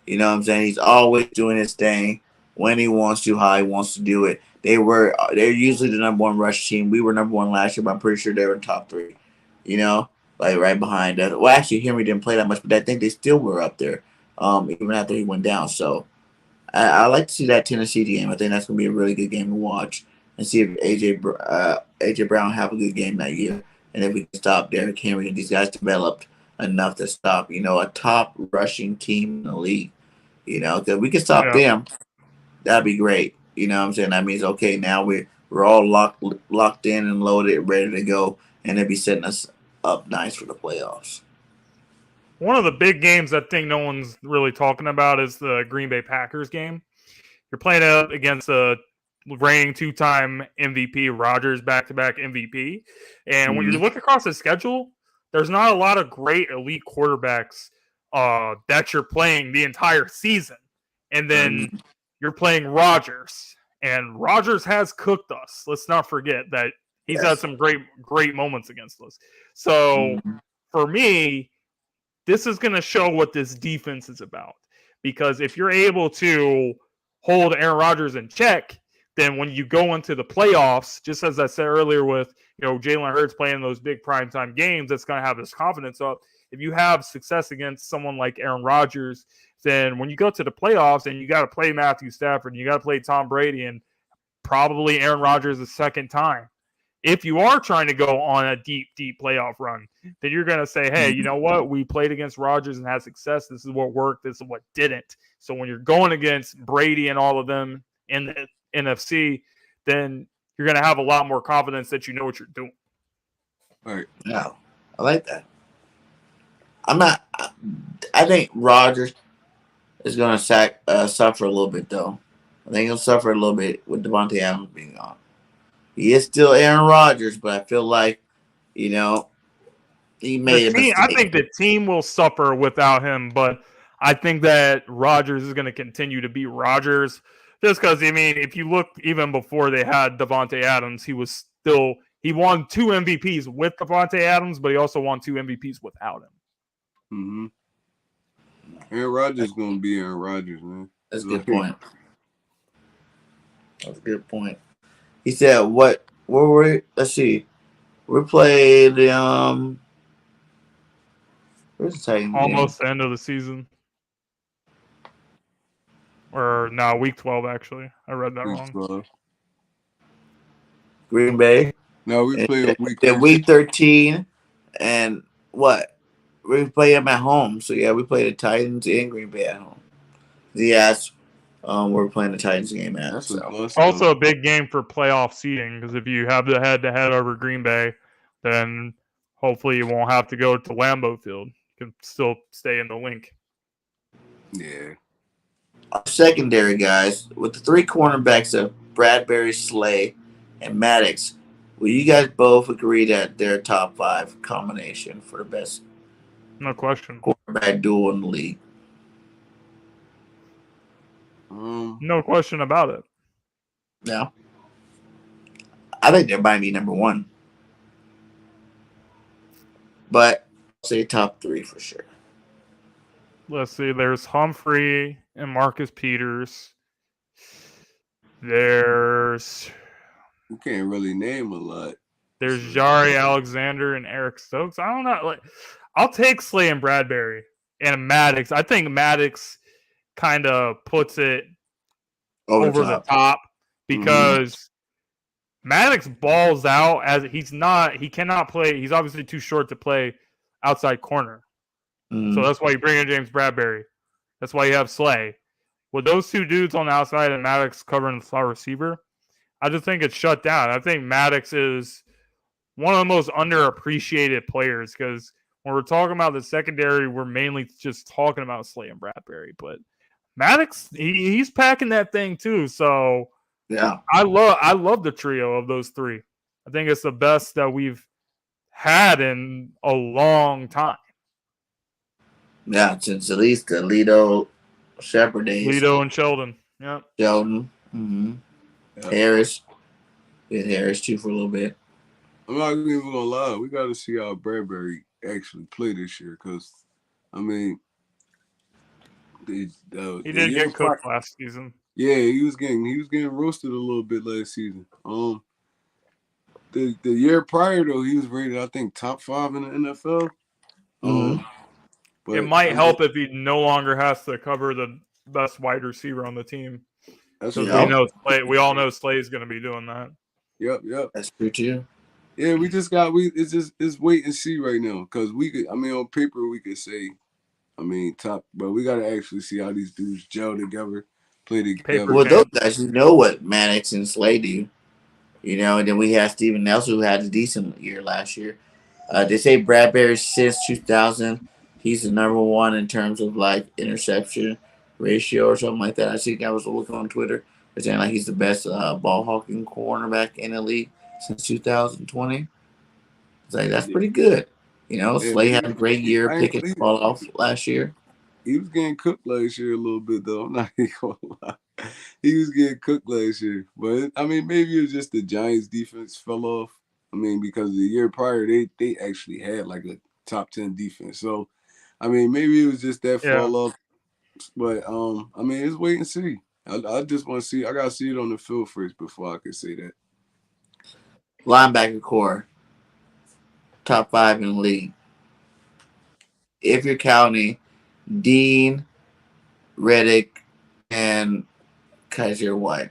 You know what I'm saying? He's always doing his thing when he wants to, how he wants to do it. They're usually the number one rush team. We were number one last year, but I'm pretty sure they were in top 3. You know, like right behind us. Well, actually, Henry didn't play that much, but I think they still were up there, even after he went down. So I like to see that Tennessee game. I think that's going to be a really good game to watch and see if AJ Brown have a good game that year. And if we can stop Derrick Henry and these guys developed enough to stop, you know, a top rushing team in the league. You know, because we can stop them, that'd be great. You know what I'm saying? That means, okay, now we're all locked in and loaded, ready to go, and they'll be setting us up nice for the playoffs. One of the big games I think no one's really talking about is the Green Bay Packers game. You're playing up against a reigning 2-time MVP, Rodgers back-to-back MVP. And when you look across the schedule, there's not a lot of great elite quarterbacks that you're playing the entire season. And then you're playing Rodgers. And Rodgers has cooked us. Let's not forget that he's had some great moments against us. So for me, this is going to show what this defense is about. Because if you're able to hold Aaron Rodgers in check, then when you go into the playoffs, just as I said earlier with, you know, Jalen Hurts playing those big primetime games, that's going to have this confidence up. If you have success against someone like Aaron Rodgers, then when you go to the playoffs and you got to play Matthew Stafford and you got to play Tom Brady and probably Aaron Rodgers a second time, if you are trying to go on a deep playoff run, then you're going to say, hey, you know what? We played against Rodgers and had success. This is what worked. This is what didn't. So when you're going against Brady and all of them in the NFC, then you're going to have a lot more confidence that you know what you're doing. All right. No, I like that. I think Rodgers is going to suffer a little bit, though. I think he'll suffer a little bit with Devontae Adams being gone. He is still Aaron Rodgers, but I feel like, you know, he made a mistake. I think the team will suffer without him, but I think that Rodgers is going to continue to be Rodgers. Just because, I mean, if you look even before they had Devontae Adams, he won 2 MVPs with Devontae Adams, but he also won 2 MVPs without him. Aaron Rodgers is going to be Aaron Rodgers, man. That's a good point. That's a good point. He said, where were we? Let's see. We played, where's the Titans almost the end of the season. Or, no, week 12, actually. I read that wrong. 12. Green Bay. No, we played week 13. And what? We played them at home. So, yeah, we played the Titans and Green Bay at home. Yes, we're playing the Titans game at. That's also a big game for playoff seeding, because if you have the head-to-head over Green Bay, then hopefully you won't have to go to Lambeau Field. You can still stay in the link. Yeah. Our secondary, guys, with the 3 cornerbacks of Bradbury, Slay, and Maddox, will you guys both agree that they're top 5 combination for the best no question quarterback duel in the league? No question about it. No. I think they might be number 1. But I'll say top 3 for sure. Let's see. There's Humphrey and Marcus Peters. There's You can't really name a lot. Jari Alexander and Eric Stokes. I don't know. Like, I'll take Slay and Bradbury and Maddox. I think Maddox kind of puts it over the top because Maddox balls out as he cannot play. He's obviously too short to play outside corner. So that's why you bring in James Bradbury. That's why you have Slay. With those two dudes on the outside and Maddox covering the slot receiver, I just think it's shut down. I think Maddox is one of the most underappreciated players because when we're talking about the secondary, we're mainly just talking about Slay and Bradbury. But Maddox, he's packing that thing too. So yeah, I love the trio of those three. I think it's the best that we've had in a long time. Yeah, since at least the Lido Shepard days. Lido and Sheldon. Yeah. Sheldon. Yep. Harris. We had Harris too for a little bit. I'm not even gonna lie. We got to see how Bradbury actually play this year, because, I mean, he did get cooked last season. Yeah, he was getting roasted a little bit last season. The year prior though, he was rated, I think, top 5 in the NFL. But it might help if he no longer has to cover the best wide receiver on the team. Because we all know Slay is going to be doing that. Yep. That's true too. Yeah, it's wait and see right now, because on paper we could say, top, but we got to actually see how these dudes gel together, play together. Well, those guys, what Maddox and Slay do, and then we have Steven Nelson, who had a decent year last year. They say Bradbury since 2000, he's the number one in terms of like interception ratio or something like that. I think I was looking on Twitter. They're saying like he's the best ball hawking cornerback in the league since 2020. It's like that's pretty good. Slay had a great year picking the ball off last year. He was getting cooked last year a little bit though. I'm not even gonna lie. He was getting cooked last year, but maybe it was just the Giants' defense fell off. Because the year prior they actually had like a top 10 defense. So, maybe it was just that fall off. But it's wait and see. I just want to see. I gotta see it on the field first before I can say that. Linebacker core, top 5 in the league. If you're counting Dean, Reddick, and Kaiser White.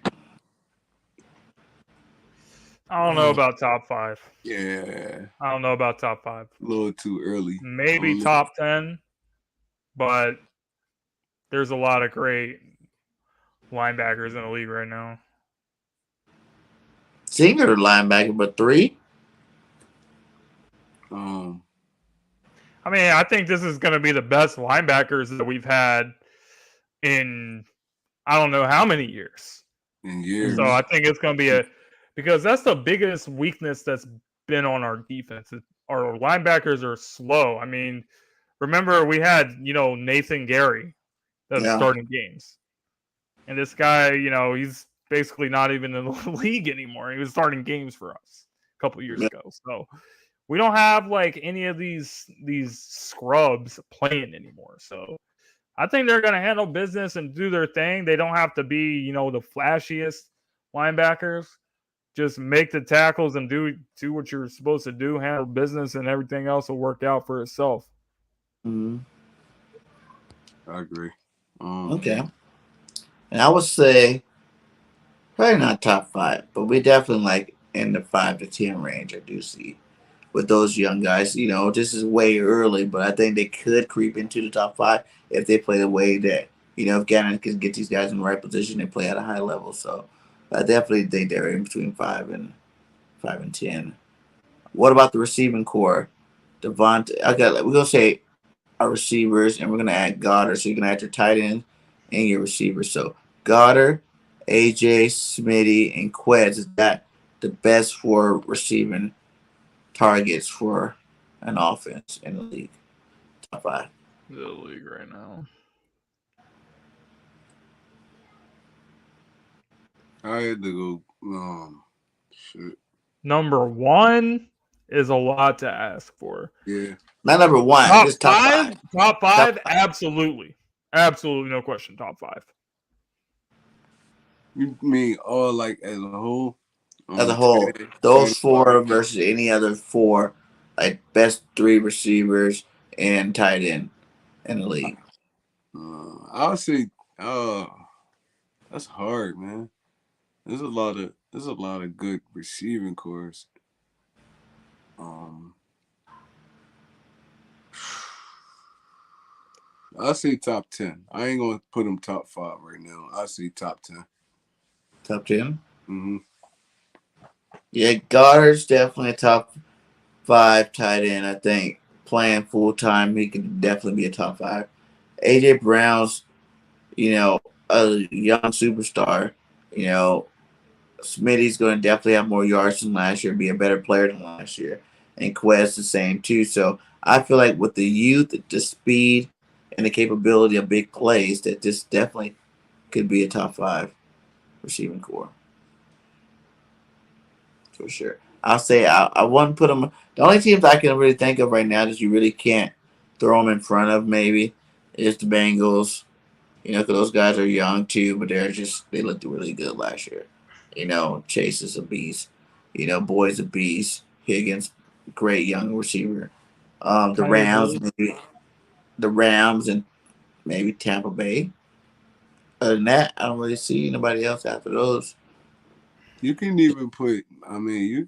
I don't know about top 5. Yeah. I don't know about top 5. A little too early. Maybe top 10, but there's a lot of great linebackers in the league right now. Singular linebacker, but 3? I think this is going to be the best linebackers that we've had in I don't know how many years. In years. So I think it's going to be because that's the biggest weakness that's been on our defense. Our linebackers are slow. Remember we had, Nathan Gary that's starting games. And this guy, he's basically not even in the league anymore. He was starting games for us a couple years ago. So we don't have like any of these scrubs playing anymore. So I think they're going to handle business and do their thing. They don't have to be, the flashiest linebackers. Just make the tackles and do what you're supposed to do, handle business, and everything else will work out for itself. I agree. Okay. And I would say probably not top 5, but we definitely like in the 5 to 10 range. I do see with those young guys. This is way early, but I think they could creep into the top 5 if they play the way that if Gannon can get these guys in the right position and play at a high level. So I definitely think they're in between 5 and 10. What about the receiving core? Devontae, we're gonna say our receivers, and we're gonna add Goddard. So you're gonna add your tight end and your receivers. So Goddard, AJ, Smitty, and Quez. Is that the best 4 receiving targets for an offense in the league? Top 5. The league right now. I had to go. Shit. Number 1, is a lot to ask for. Yeah. Not number one, Top just top five? five. Top five? Top five. Absolutely. Absolutely, no question. Top five. You mean all like as a whole? As a whole, tight end- those tight four versus any other four, like best three receivers and tight end in the league. I'll say, that's hard, man. There's a lot of good receiving cores. I'll say top 10. I ain't gonna put them top 5 right now. I'll say top 10. Top 10? Mm-hmm. Yeah, Goddard's definitely a top 5 tight end, I think. Playing full time, he could definitely be a top 5. AJ Brown's, a young superstar. Smitty's going to definitely have more yards than last year, be a better player than last year. And Quest the same too. So I feel like with the youth, the speed, and the capability of big plays, that this definitely could be a top 5 receiving core. For sure. I'll say I wouldn't put them. The only teams I can really think of right now that you really can't throw them in front of maybe is the Bengals. Because those guys are young too, but they looked really good last year. Chase is a beast. Boyd's a beast. Higgins, great young receiver. The Rams, maybe the Rams and maybe Tampa Bay. Other than that, I don't really see anybody else after those. You can even put. You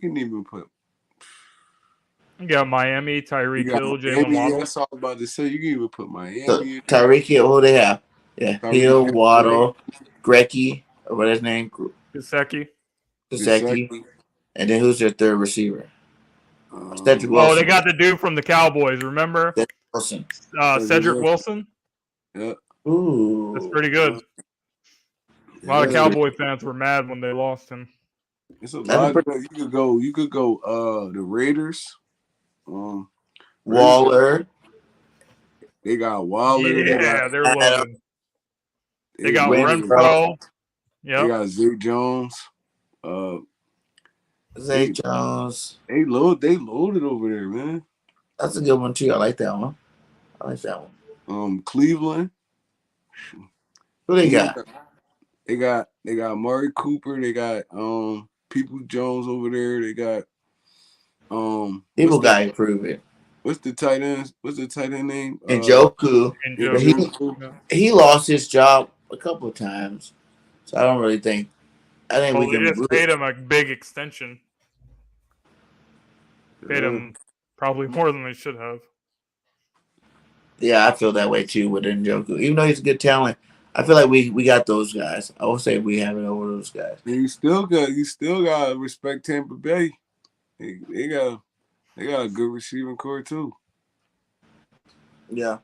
got Miami, Tyreek Hill, Jalen Miami. Waddle. That's all I was about to say. You can even put Miami. So Tyreek Hill, who they have? Yeah, Tyreek Hill, Hill, Waddle, Grecky, or what his name? Gesicki. Gesicki. And then who's their third receiver? Cedric Oh, Wilson. they got the dude from the Cowboys, remember? Cedric Wilson. Cedric Wilson? Yeah. Ooh. That's pretty good. A lot of Cowboy fans were mad when they lost him. It's a lot. You could go. The Raiders. Waller. They got Waller. Yeah, they're loaded. They got Renfro. Renfro. Yeah. They got Zay Jones. Zay Jones. They loaded over there, man. That's a good one too. I like that one. Cleveland. Who they got? They got Murray Cooper. They got People Jones over there. They got People got to improve it. What's the tight end? What's the tight end name? Njoku. He lost his job a couple of times, so I don't really think. I think we can. They just paid him a big extension. Paid him probably more than they should have. Yeah, I feel that way too with Njoku. Even though he's a good talent, I feel like we got those guys. I would say we have it over those guys. And you still got to respect Tampa Bay. They got a good receiving core too. Yeah.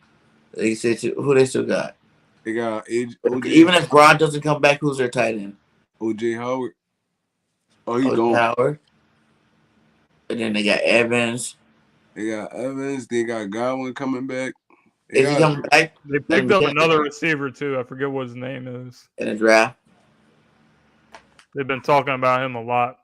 They say who they still got? They got even if Gronk doesn't come back, who's their tight end? OJ Howard. Oh, he's gone. Howard. And then they got Evans. They got Evans. They got Godwin coming back. Is he coming back? They picked up another receiver too. I forget what his name is. In the draft. They've been talking about him a lot.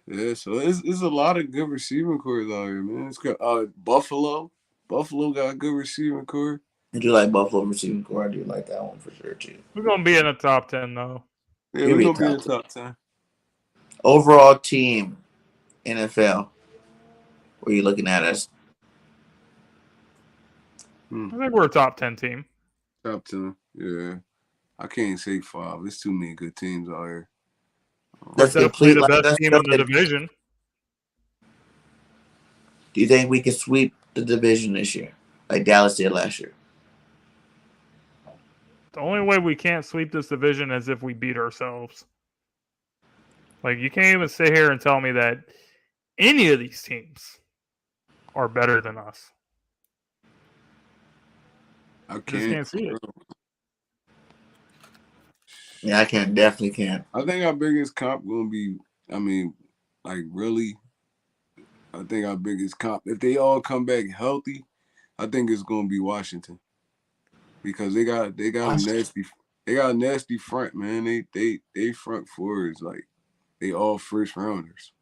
Yeah, so it's a lot of good receiving cores out here, man. It's got Buffalo. Buffalo got a good receiving core. I do like Buffalo receiving core. I do like that one for sure too. We're gonna be in the top 10 though. Yeah, we're gonna be in the top 10. Overall team, NFL. What are you looking at us? I think we're a top 10 team. Top 10, yeah. I can't say 5. There's too many good teams out here. That's definitely the best team in the division. Do you think we can sweep the division this year, like Dallas did last year? The only way we can't sweep this division is if we beat ourselves. Like, you can't even sit here and tell me that any of these teams are better than us. I can't see it. Yeah, I definitely can't. I think our biggest comp gonna be, really, I think our biggest comp, if they all come back healthy, I think it's gonna be Washington. Because they got a nasty front, man. They front forwards, like they all first rounders.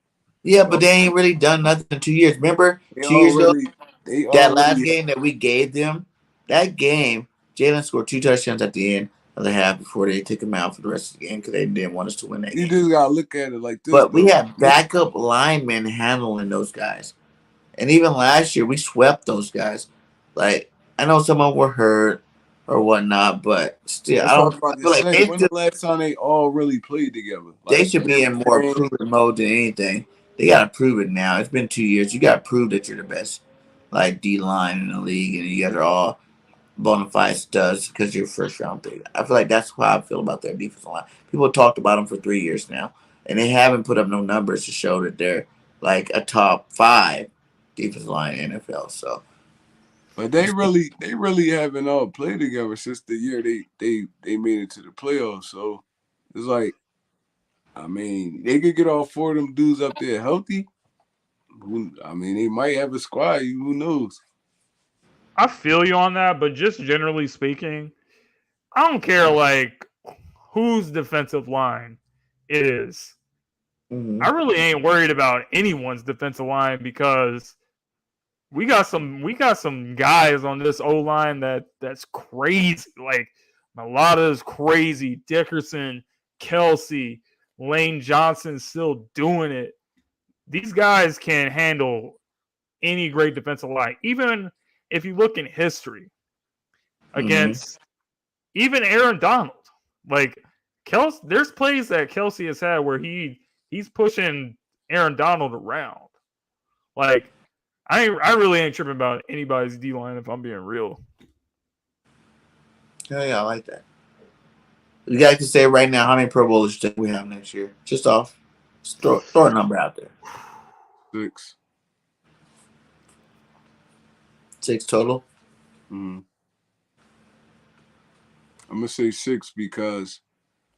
Yeah, but they ain't really done nothing in 2 years. Remember, They 2 years ago, already, they that last already. game that we gave them, that game, Jalen scored 2 touchdowns at the end of the half before they took him out for the rest of the game because they didn't want us to win that You game. just gotta look at it like this But we though. had backup linemen handling those guys. And even last year, we swept those guys. Like, I know some of them were hurt or whatnot, but still, That's what I was I about to feel like say. When the last time they all really played together? they Like should be in more everything. proven mode than anything. They got to prove it now. It's been 2 years. You got to prove that you're the best, like, D line in the league, and you guys are all bona fide studs because you're first round pick. I feel like that's how I feel about their defensive line. People have talked about them for 3 years now, and they haven't put up no numbers to show that they're like a top 5 defensive line in the NFL. So, But they really haven't all played together since the year they made it to the playoffs. So it's like, I mean, they could get all 4 of them dudes up there healthy. I mean, they might have a squad. Who knows? I feel you on that, but just generally speaking, I don't care like whose defensive line it is. mm-hmm. I really ain't worried about anyone's defensive line because we got some guys on this O line that's crazy. Like Malata's crazy, Dickerson, Kelsey, Lane Johnson still doing it. These guys can handle any great defensive line. Even if you look in history Mm-hmm. against even Aaron Donald, like there's plays that Kelsey has had where he's pushing Aaron Donald around. Like I really ain't tripping about anybody's D line if I'm being real. Yeah, I like that. You guys can say right now how many Pro Bowlers do we have next year? Just off. Just throw a number out there. 6. 6 total. Mm-hmm. I'm gonna say 6 because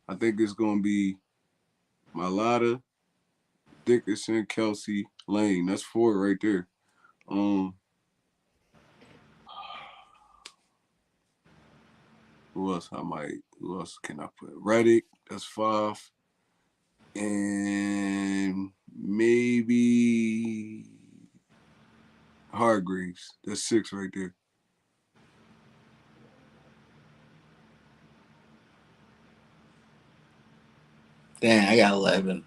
I think it's gonna be Malata, Dickerson, Kelsey, Lane. That's 4 right there. Who else who else can I put? Reddick, that's 5. And maybe Hargreaves. That's 6 right there. Damn, I got 11.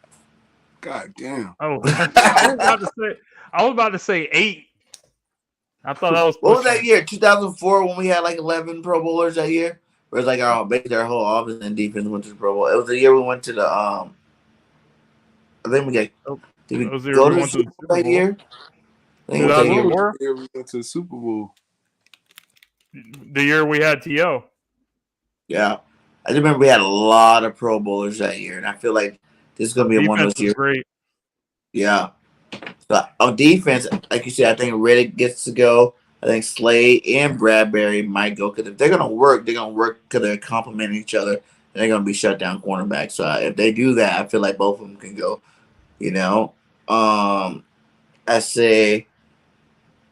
God damn. Oh, I was about to say 8. I thought I was pushing. What was that year? 2004 when we had like 11 Pro Bowlers that year? Where it's like basically our whole offense and defense went to the Pro Bowl. It was the year we went to the I think we got. Did we Those year go we to the went to the Super Super Bowl that Bowl. year? I think it was that year. 2004? The year we went to the Super Bowl. The year we had T.O. Yeah, I just remember we had a lot of Pro Bowlers that year, and I feel like this is gonna be one of Defense those was years. great. Yeah. So on defense, like you said, I think Riddick gets to go. I think Slade and Bradbury might go because if they're gonna work because they're complementing each other. And they're gonna be shut down cornerbacks. So if they do that, I feel like both of them can go. You know, I say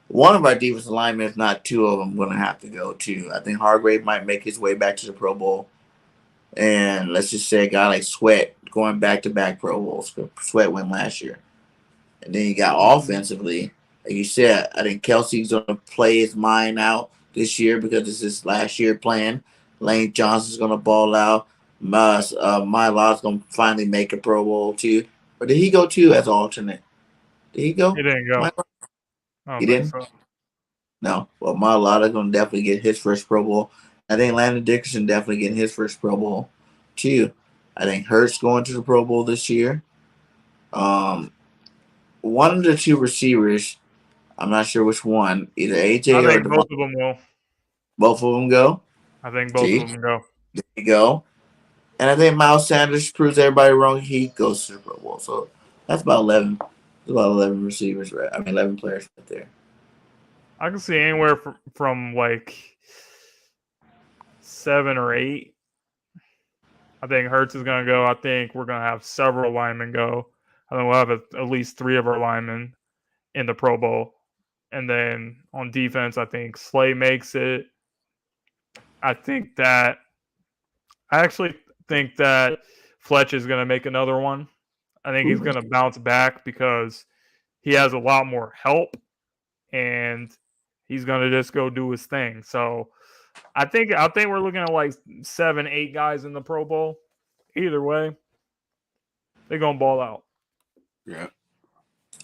one of our defensive linemen, if not 2 of them, gonna have to go too. I think Hargrave might make his way back to the Pro Bowl, and let's just say a guy like Sweat going back to back Pro Bowls. Sweat went last year. And then you got offensively, like you said, I think Kelsey's going to play his mind out this year because it's his last year playing. Lane Johnson's going to ball out. Mylar's going to finally make a Pro Bowl too. Or did he go too as alternate? Did he go? He didn't go. Mylar? I don't He think didn't? so. No. Well, Mylar's going to definitely get his first Pro Bowl. I think Landon Dickerson definitely getting his first Pro Bowl too. I think Hurts going to the Pro Bowl this year. One of the 2 receivers, I'm not sure which one, either AJ I or think Devon. both of them will. Both of them go. I think both See? of them go. There you go. And I think Miles Sanders proves everybody wrong. He goes to the Pro Bowl. So that's about 11. That's about 11 receivers, right? I mean, 11 players right there. I can see anywhere from like 7 or 8. I think Hurts is going to go. I think we're going to have several linemen go. I think we'll have at least 3 of our linemen in the Pro Bowl. And then on defense, I think Slay makes it. I actually think that Fletch is going to make another one. I think he's going to bounce back because he has a lot more help, and he's going to just go do his thing. So I think we're looking at like 7, 8 guys in the Pro Bowl. Either way, they're going to ball out. Yeah.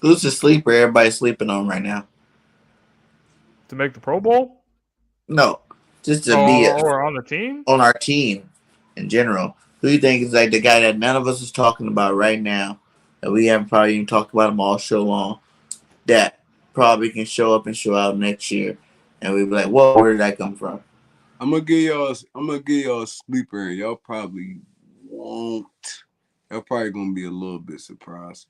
Who's the sleeper everybody's sleeping on right now? To make the Pro Bowl? No, just to be or on the team? On our team in general. Who do you think is like the guy that none of us is talking about right now, that we haven't probably even talked about him all show long, that probably can show up and show out next year, and we'd be like, "Whoa, where did that come from?" I'm gonna give y'all a sleeper, and y'all probably won't. Y'all probably gonna be a little bit surprised.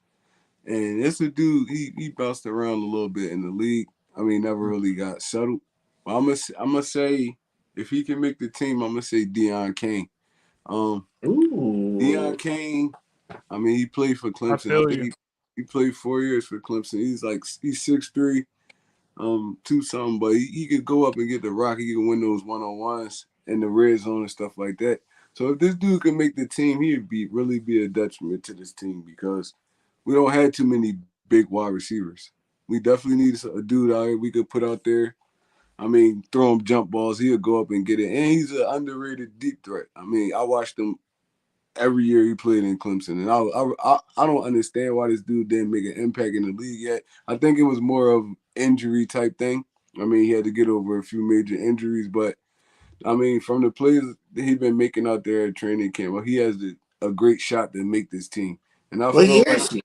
And it's a dude. He bounced around a little bit in the league. I mean, never really got settled. But I'm gonna say if he can make the team, I'm gonna say Deion Kane. Deion Kane. I mean, he played for Clemson. I think he played 4 years for Clemson. He's 6'3", 2 something, but he could go up and get the rock. He could win those 1-on-1s in the red zone and stuff like that. So if this dude can make the team, he'd really be a detriment to this team because we don't have too many big wide receivers. We definitely need a dude out here we could put out there. I mean, throw him jump balls. He'll go up and get it. And he's an underrated deep threat. I mean, I watched him every year he played in Clemson. And I don't understand why this dude didn't make an impact in the league yet. I think it was more of injury type thing. I mean, he had to get over a few major injuries. But, I mean, from the plays that he's been making out there at training camp, well, he has a great shot to make this team. And I what feel year like, is he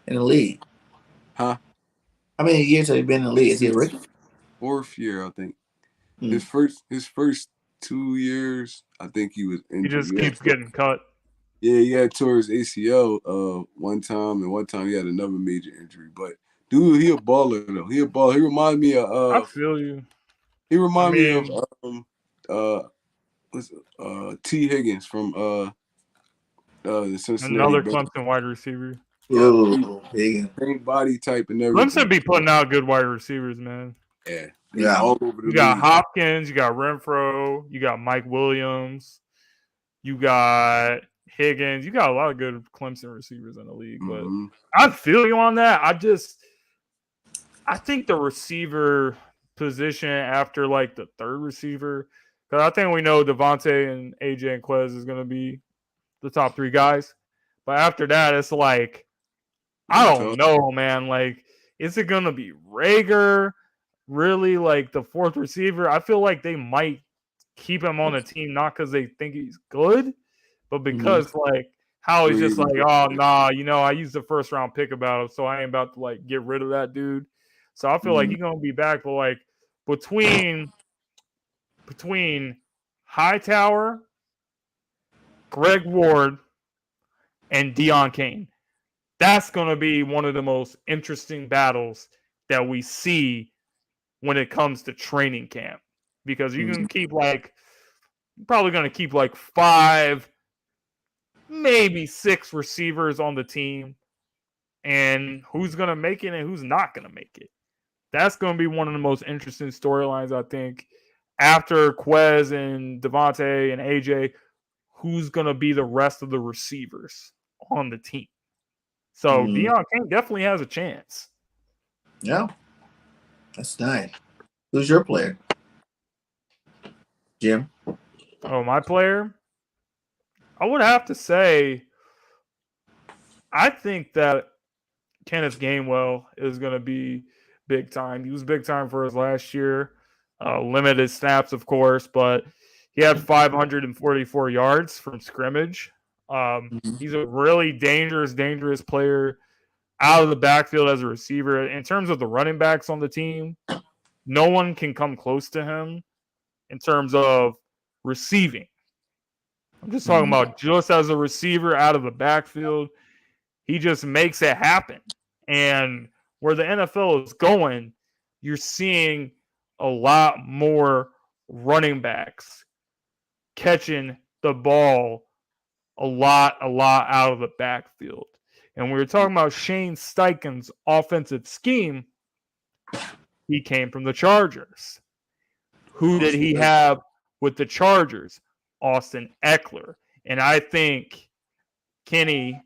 in the league? Huh? How many years have he been in the league? Is he a rookie? 4th year, I think. His first 2 years, I think he was injured. He just keeps getting cut. Yeah, he had tore his ACL one time, and one time he had another major injury. But dude, he a baller though. He a baller. He reminds me of. I feel you. He reminds me of T. Higgins from the Cincinnati. Another Clemson wide receiver. Yeah, same body type and everything. Clemson be putting out good wide receivers, man. Yeah. All over the You got league. Hopkins, you got Renfro, you got Mike Williams, you got Higgins. You got a lot of good Clemson receivers in the league. But I feel you on that. I think the receiver position after like the third receiver, because I think we know Devontae and AJ and Quez is going to be the top 3 guys. But after that, it's like, I don't know, man. Like, is it going to be Rager? Really, like the 4th receiver? I feel like they might keep him on the team, not because they think he's good, but because like how he's just like, oh nah, I used the 1st round pick about him, so I ain't about to like get rid of that dude. So I feel like he's gonna be back, but like between Hightower, Greg Ward, and Deion Kane, that's gonna be one of the most interesting battles that we see when it comes to training camp, because you can keep probably going to keep 5, maybe 6 receivers on the team, and who's going to make it and who's not going to make it. That's going to be one of the most interesting storylines, I think. After Quez and Devontae and AJ, who's going to be the rest of the receivers on the team? So Deion Kane definitely has a chance. Yeah. That's nice. Who's your player? Jim? Oh, my player? I would have to say, I think that Kenneth Gainwell is going to be big time. He was big time for us last year. Limited snaps, of course, but he had 544 yards from scrimmage. He's a really dangerous player out of the backfield as a receiver. In terms of the running backs on the team, no one can come close to him in terms of receiving. I'm just talking about just as a receiver out of the backfield. He just makes it happen. And where the NFL is going, you're seeing a lot more running backs catching the ball a lot out of the backfield. And we were talking about Shane Steichen's offensive scheme. He came from the Chargers. Who did he have with the Chargers? Austin Eckler. And I think Kenny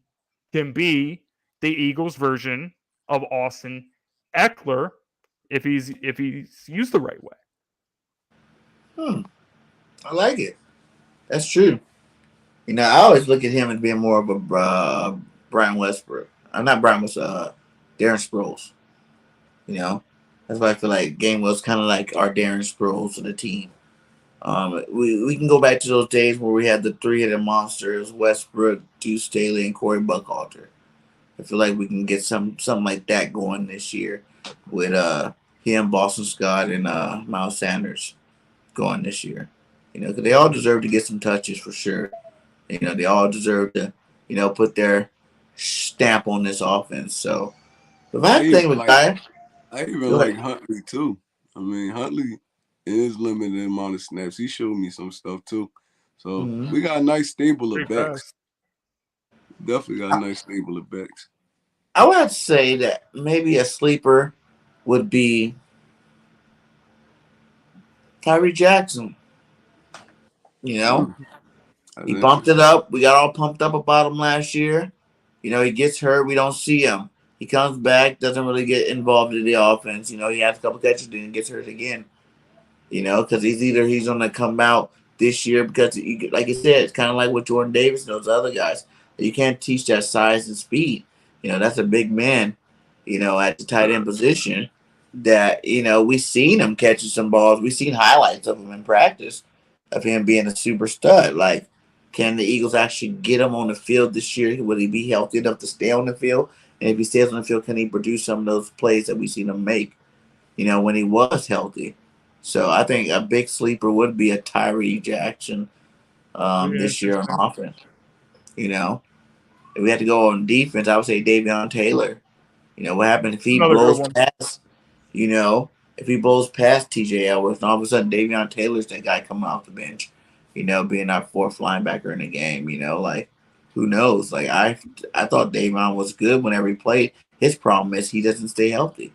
can be the Eagles' version of Austin Eckler if he's used the right way. I like it. That's true. I always look at him as being more of a Brian Westbrook. I'm not Brian Westbrook. Darren Sproles. That's why I feel like Gainwell's kind of like our Darren Sproles of the team. We can go back to those days where we had the three-headed monsters: Westbrook, Deuce Staley, and Corey Buckhalter. I feel like we can get something like that going this year with him, Boston Scott, and Miles Sanders going this year. Because they all deserve to get some touches for sure. They all deserve to, put their stamp on this offense. So, if I had to think with guy, I even like Huntley too. I mean, Huntley is limited amount of snaps. He showed me some stuff too. So we got a nice stable of backs. Definitely got a nice stable of backs. I would have to say that maybe a sleeper would be Tyree Jackson. He bumped it up. We got all pumped up about him last year. He gets hurt. We don't see him. He comes back, doesn't really get involved in the offense. He has a couple catches, then gets hurt again. Because he's going to come out this year because, like I said, it's kind of like with Jordan Davis and those other guys. You can't teach that size and speed. That's a big man, at the tight end position that, we've seen him catching some balls. We've seen highlights of him in practice of him being a super stud. Like, can the Eagles actually get him on the field this year? Will he be healthy enough to stay on the field? And if he stays on the field, can he produce some of those plays that we've seen him make, when he was healthy? So I think a big sleeper would be a Tyree Jackson this year on offense. If we had to go on defense, I would say Davion Taylor. What happens if he blows past, if he blows past TJ Edwards, and all of a sudden Davion Taylor's that guy coming off the bench, being our fourth linebacker in the game, like, who knows? Like, I thought Davion was good whenever he played. His problem is he doesn't stay healthy.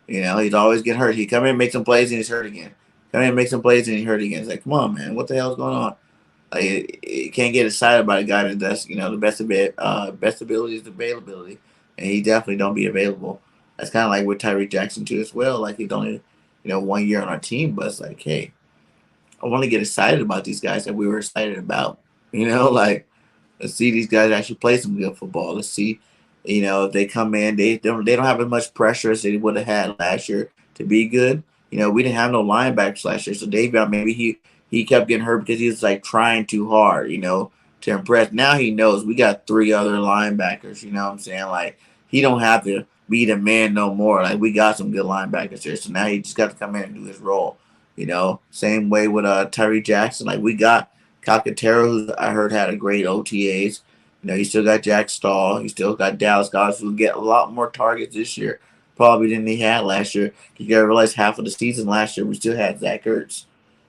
He's always getting hurt. He come in, make some plays, and he's hurt again. Come in, make some plays, and he's hurt again. It's like, come on, man, what the hell's going on? Like, you can't get excited about a guy that does, the best ability is availability, and he definitely don't be available. That's kind of like with Tyree Jackson too as well. Like, he's only, 1 year on our team, but it's like, hey, I want to get excited about these guys that we were excited about. Like, let's see these guys actually play some good football. Let's see, if they come in, they don't have as much pressure as they would have had last year to be good. We didn't have no linebackers last year, so Davion, maybe he kept getting hurt because he was like trying too hard, to impress. Now he knows we got 3 other linebackers, you know what I'm saying? Like, he don't have to be the man no more. Like, we got some good linebackers there. So now he just got to come in and do his role. Same way with Tyree Jackson. Like, we got Calcaterra, who I heard had a great OTAs. You still got Jack Stahl. You still got Dallas guys who get a lot more targets this year, probably than he had last year. You got to realize half of the season last year we still had Zach Ertz.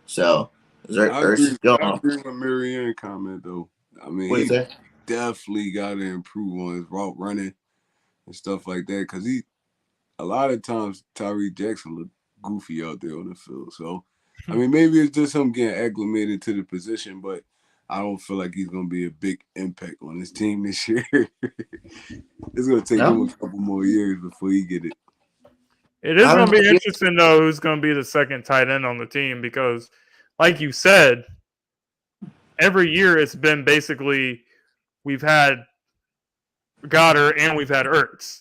So I agree with Marianne's comment though. I mean, he definitely got to improve on his route running and stuff like that because a lot of times Tyree Jackson look goofy out there on the field. So, I mean, maybe it's just him getting acclimated to the position, but I don't feel like he's going to be a big impact on his team this year. It's going to take him a couple more years before he get it. It is going to be interesting, though, who's going to be the second tight end on the team because, like you said, every year it's been basically we've had Goddard and we've had Ertz,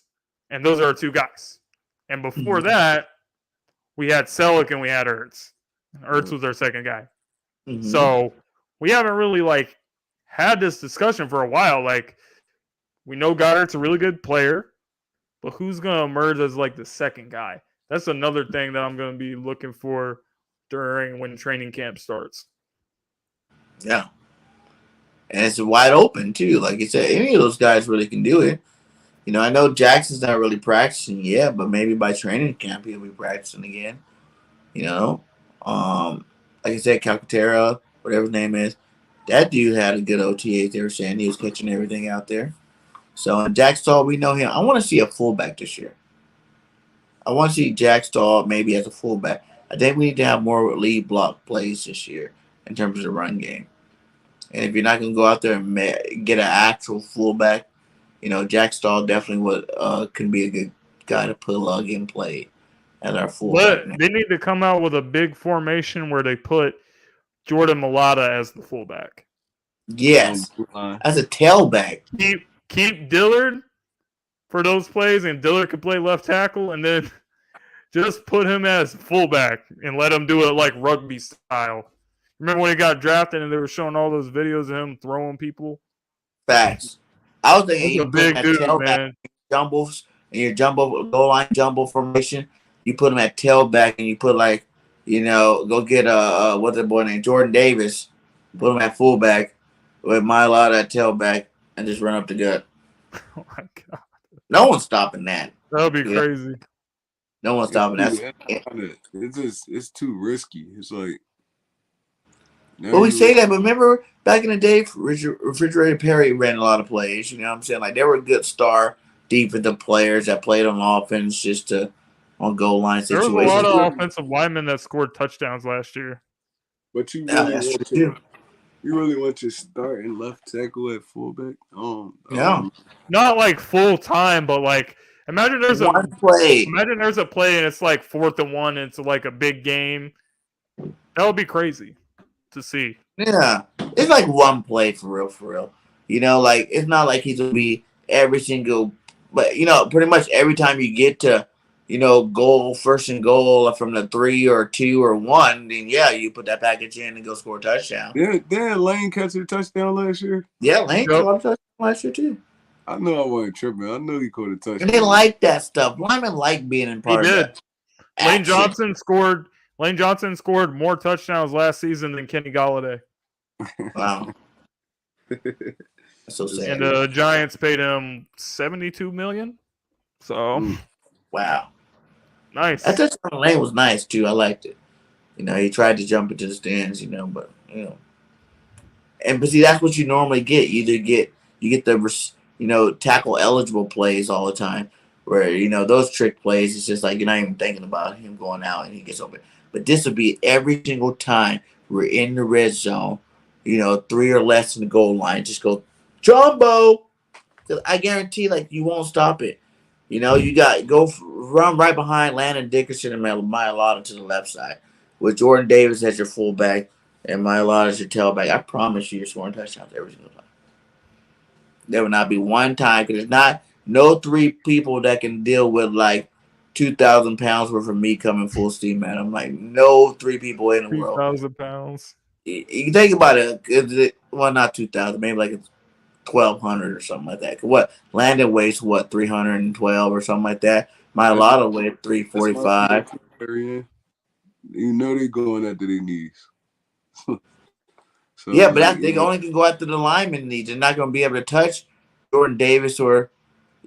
and those are our 2 guys. And before that, we had Selleck and we had Ertz. Ertz was our second guy. So we haven't really had this discussion for a while. Like, we know Goddard's a really good player, but who's going to emerge as the second guy? That's another thing that I'm going to be looking for during when training camp starts. Yeah. And it's wide open too. Like you said, any of those guys really can do it. I know Jackson's not really practicing yet, but maybe by training camp he'll be practicing again. Like I said, Calcaterra, whatever his name is, that dude had a good OTA. They were saying he was catching everything out there. So Jack Stahl, we know him. I want to see a fullback this year. I want to see Jack Stahl maybe as a fullback. I think we need to have more lead block plays this year in terms of the run game. And if you're not going to go out there and get an actual fullback, Jack Stahl definitely can be a good guy to plug and play as our But fullback now. they need to come out with a big formation where they put Jordan Mailata as the fullback. Yes, as a tailback. Keep Dillard for those plays, and Dillard can play left tackle, and then just put him as fullback and let him do it like rugby style. Remember when he got drafted and they were showing all those videos of him throwing people? Facts. I was thinking He's you a put him big at dude, tailback man. jumbles in your jumbo goal line jumbo formation. You put him at tailback and you put go get what's the boy named Jordan Davis. Put him at fullback with Mylott at tailback and just run up the gut. Oh my god, No one's stopping that. that would be crazy. No one's stopping that. It's too risky. It's like. But we say that, but remember back in the day, Refrigerator Perry ran a lot of plays. You know what I'm saying? Like, there were good star defensive players that played on offense just on goal line There situations. was a lot of offensive linemen that scored touchdowns last year. But you really want your starting left tackle at fullback? Yeah. Not like full time, but like imagine there's a play and it's like 4th and 1 and it's like a big game. That would be crazy to see. Yeah. It's like one play for real. Like, it's not like he's gonna be every single, but pretty much every time you get to first and goal from the 3 or 2 or 1, then you put that package in and go score a touchdown. Yeah, Lane catch a touchdown last year. Yeah, Lane caught a touchdown last year too. I know I wasn't tripping. I know he caught a touchdown. And they like that stuff. Linemen like being in part of that. Lane Johnson scored more touchdowns last season than Kenny Golladay. Wow. That's so sad. And the Giants paid him $72 million. So wow. Nice. That touchdown lane was nice too. I liked it. He tried to jump into the stands, but see, that's what you normally get. You get the tackle eligible plays all the time, where those trick plays. It's just like you're not even thinking about him going out and he gets open. But this would be every single time we're in the red zone, 3 or less in the goal line. Just go jumbo. Because I guarantee, you won't stop it. You got run right behind Landon Dickerson and Mailata to the left side, with Jordan Davis as your fullback and Mailata as your tailback. I promise you're scoring touchdowns every single time. There will not be one time, because there's no 3 people that can deal with 2,000 pounds worth of meat coming full steam, man. I'm like, no 3 people in the world. 2,000 pounds. You think about it, well, not 2,000, maybe 1,200 or something like that. What Landon weighs 312 or something like that. Mailata weighs 345. They're going after their knees. So, yeah, but they only can go after the lineman needs. They're not going to be able to touch Jordan Davis or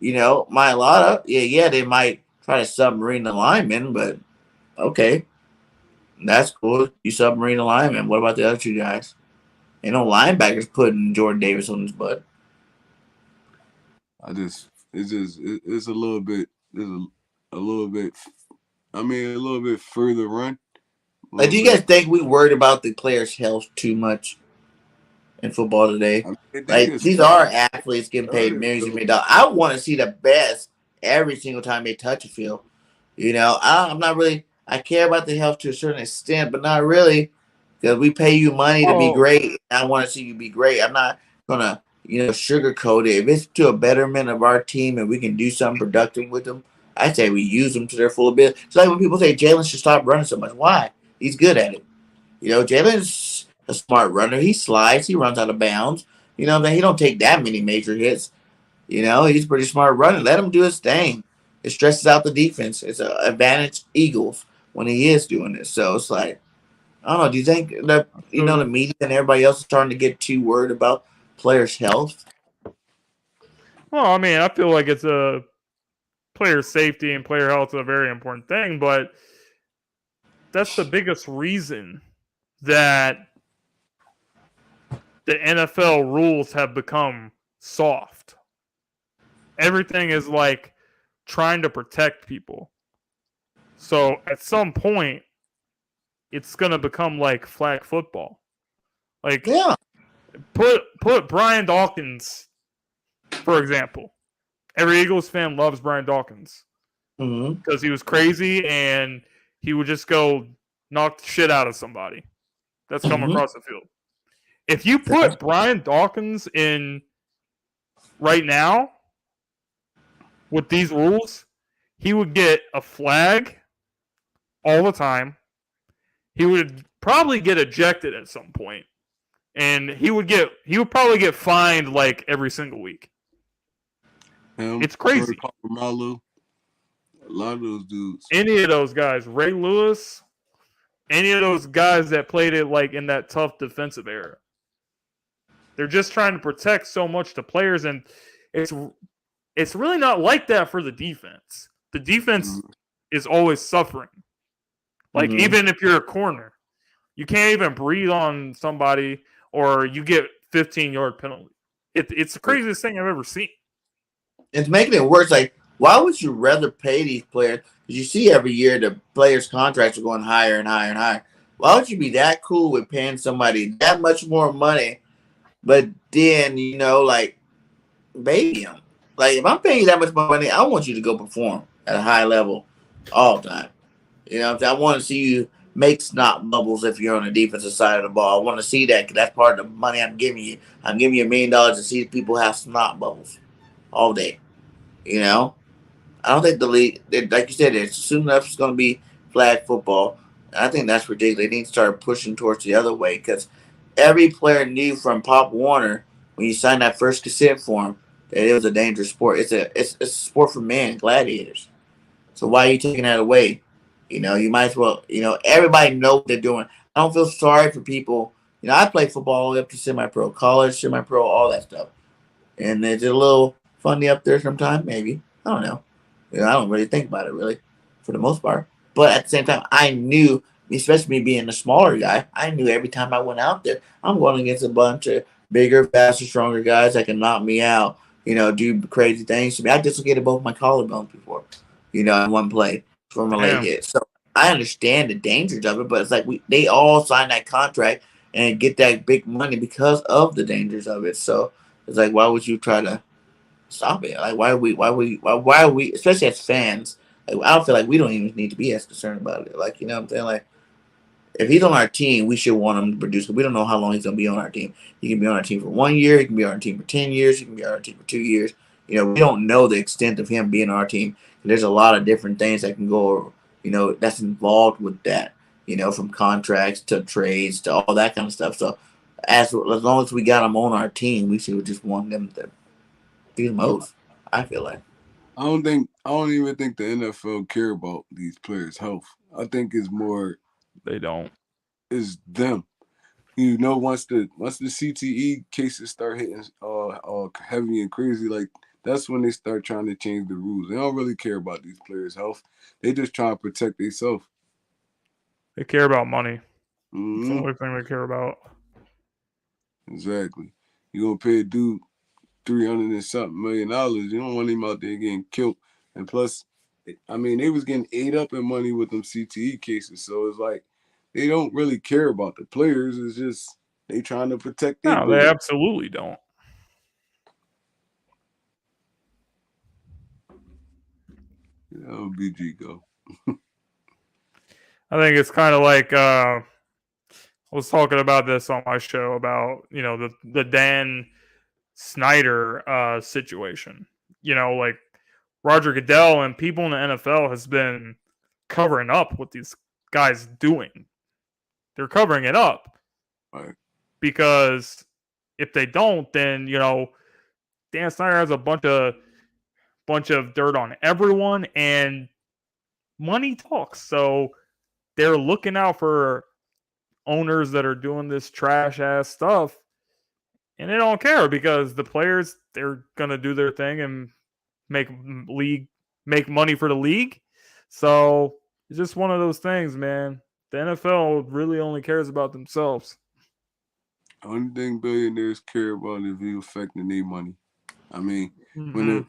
Mailata. Yeah, they might try to submarine the lineman, but okay, that's cool. You submarine the lineman. What about the other 2 guys? Ain't no linebackers putting Jordan Davis on his butt. It's a little bit. A little bit further run. Do you guys think we worried about the players' health too much in football today? These are athletes getting paid millions and millions of dollars. I want to see the best every single time they touch a field. I'm not really. I care about the health to a certain extent, but not really, because we pay you money to be great. I want to see you be great. I'm not gonna, sugarcoat it. If it's to a betterment of our team and we can do something productive with them, I say we use them to their full ability. It's like when people say Jalen should stop running so much. Why? He's good at it. Jalen's a smart runner. He slides. He runs out of bounds. He don't take that many major hits. He's a pretty smart runner. Let him do his thing. It stresses out the defense. It's an advantage Eagles when he is doing this. So it's like, I don't know. Do you think that the media and everybody else is starting to get too worried about players' health? Well, I feel like it's a player safety and player health is a very important thing, but that's the biggest reason that the NFL rules have become soft. Everything is trying to protect people. So at some point, it's gonna become like flag football. Put Brian Dawkins, for example. Every Eagles fan loves Brian Dawkins Mm-hmm. because he was crazy and he would just go knock the shit out of somebody that's coming Mm-hmm. across the field. If you put Brian Dawkins in right now with these rules, he would get a flag all the time. He would probably get ejected at some point, and he would probably get fined like every single week. It's crazy. Malu, a lot of those dudes. Any of those guys, Ray Lewis, any of those guys that played it like in that tough defensive era. They're just trying to protect so much the players, and it's really not like that for the defense. The defense is always suffering. Like, even if you're a corner, you can't even breathe on somebody or you get 15-yard penalty. It's the craziest thing I've ever seen. It's making it worse. Like, why would you rather pay these players? Because you see every year the players' contracts are going higher and higher and higher. Why would you be that cool with paying somebody that much more money, but then, like, baby them? Like, if I'm paying you that much money, I want you to go perform at a high level all the time. I want to see you make snot bubbles if you're on the defensive side of the ball. I want to see that because that's part of the money I'm giving you. I'm giving you $1 million to see people have snot bubbles all day. I don't think the league, like you said, it's soon enough it's going to be flag football. I think that's ridiculous. They need to start pushing towards the other way because every player knew from Pop Warner when you signed that first consent form that it was a dangerous sport. It's a sport for men, gladiators. So why are you taking that away? You might as well. Everybody knows what they're doing. I don't feel sorry for people. I play football all the way up to semi-pro, college, semi-pro, all that stuff, and it's a little funny up there sometimes. Maybe I don't know. I don't really think about it really, for the most part. But at the same time, I knew, especially me being a smaller guy, I knew every time I went out there, I'm going against a bunch of bigger, faster, stronger guys that can knock me out. Do crazy things to me. I dislocated both my collarbones before, in one play from a late hit. So I understand the dangers of it, but it's like they all sign that contract and get that big money because of the dangers of it. So it's like, why would you try to stop it? Like, why are we, especially as fans, like, I don't feel like we don't even need to be as concerned about it. Like, what I'm saying? Like, if he's on our team, we should want him to produce. We don't know how long he's going to be on our team. He can be on our team for 1 year. He can be on our team for 10 years. He can be on our team for 2 years. We don't know the extent of him being on our team. There's a lot of different things that can go, that's involved with that, from contracts to trades to all that kind of stuff. So as long as we got him on our team, we should just want them to do the most, I feel like. I don't even think the NFL care about these players' health. I think it's more they don't. It's them. Once the CTE cases start hitting heavy and crazy, like that's when they start trying to change the rules. They don't really care about these players' health. They just try to protect themselves. They care about money. It's the only thing they care about. Exactly. You're gonna pay a dude $300 and something million. You don't want him out there getting killed. And plus, they was getting ate up in money with them CTE cases. So it's like they don't really care about the players. It's just they trying to protect their No, they absolutely don't. BG go. I think it's kind of like I was talking about this on my show about the Dan Snyder situation. Like Roger Goodell and people in the NFL has been covering up what these guys doing. They're covering it up, right? Because if they don't, then Dan Snyder has a bunch of dirt on everyone, and money talks. So they're looking out for owners that are doing this trash ass stuff, and they don't care because the players, they're gonna do their thing and make money for the league. So it's just one of those things, man. The NFL really only cares about themselves. Only thing billionaires care about is you affecting their money. When the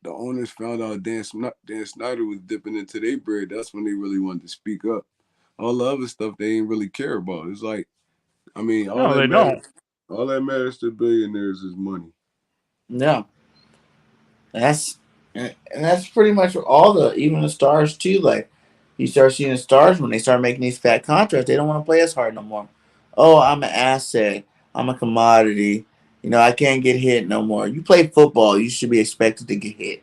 owners found out Dan Snyder was dipping into their bread, that's when they really wanted to speak up. All the other stuff they ain't really care about. It's like, all that matters to billionaires is money. Yeah. And that's pretty much all even the stars too. Like you start seeing the stars when they start making these fat contracts, they don't want to play as hard no more. Oh, I'm an asset. I'm a commodity. I can't get hit no more. You play football, you should be expected to get hit,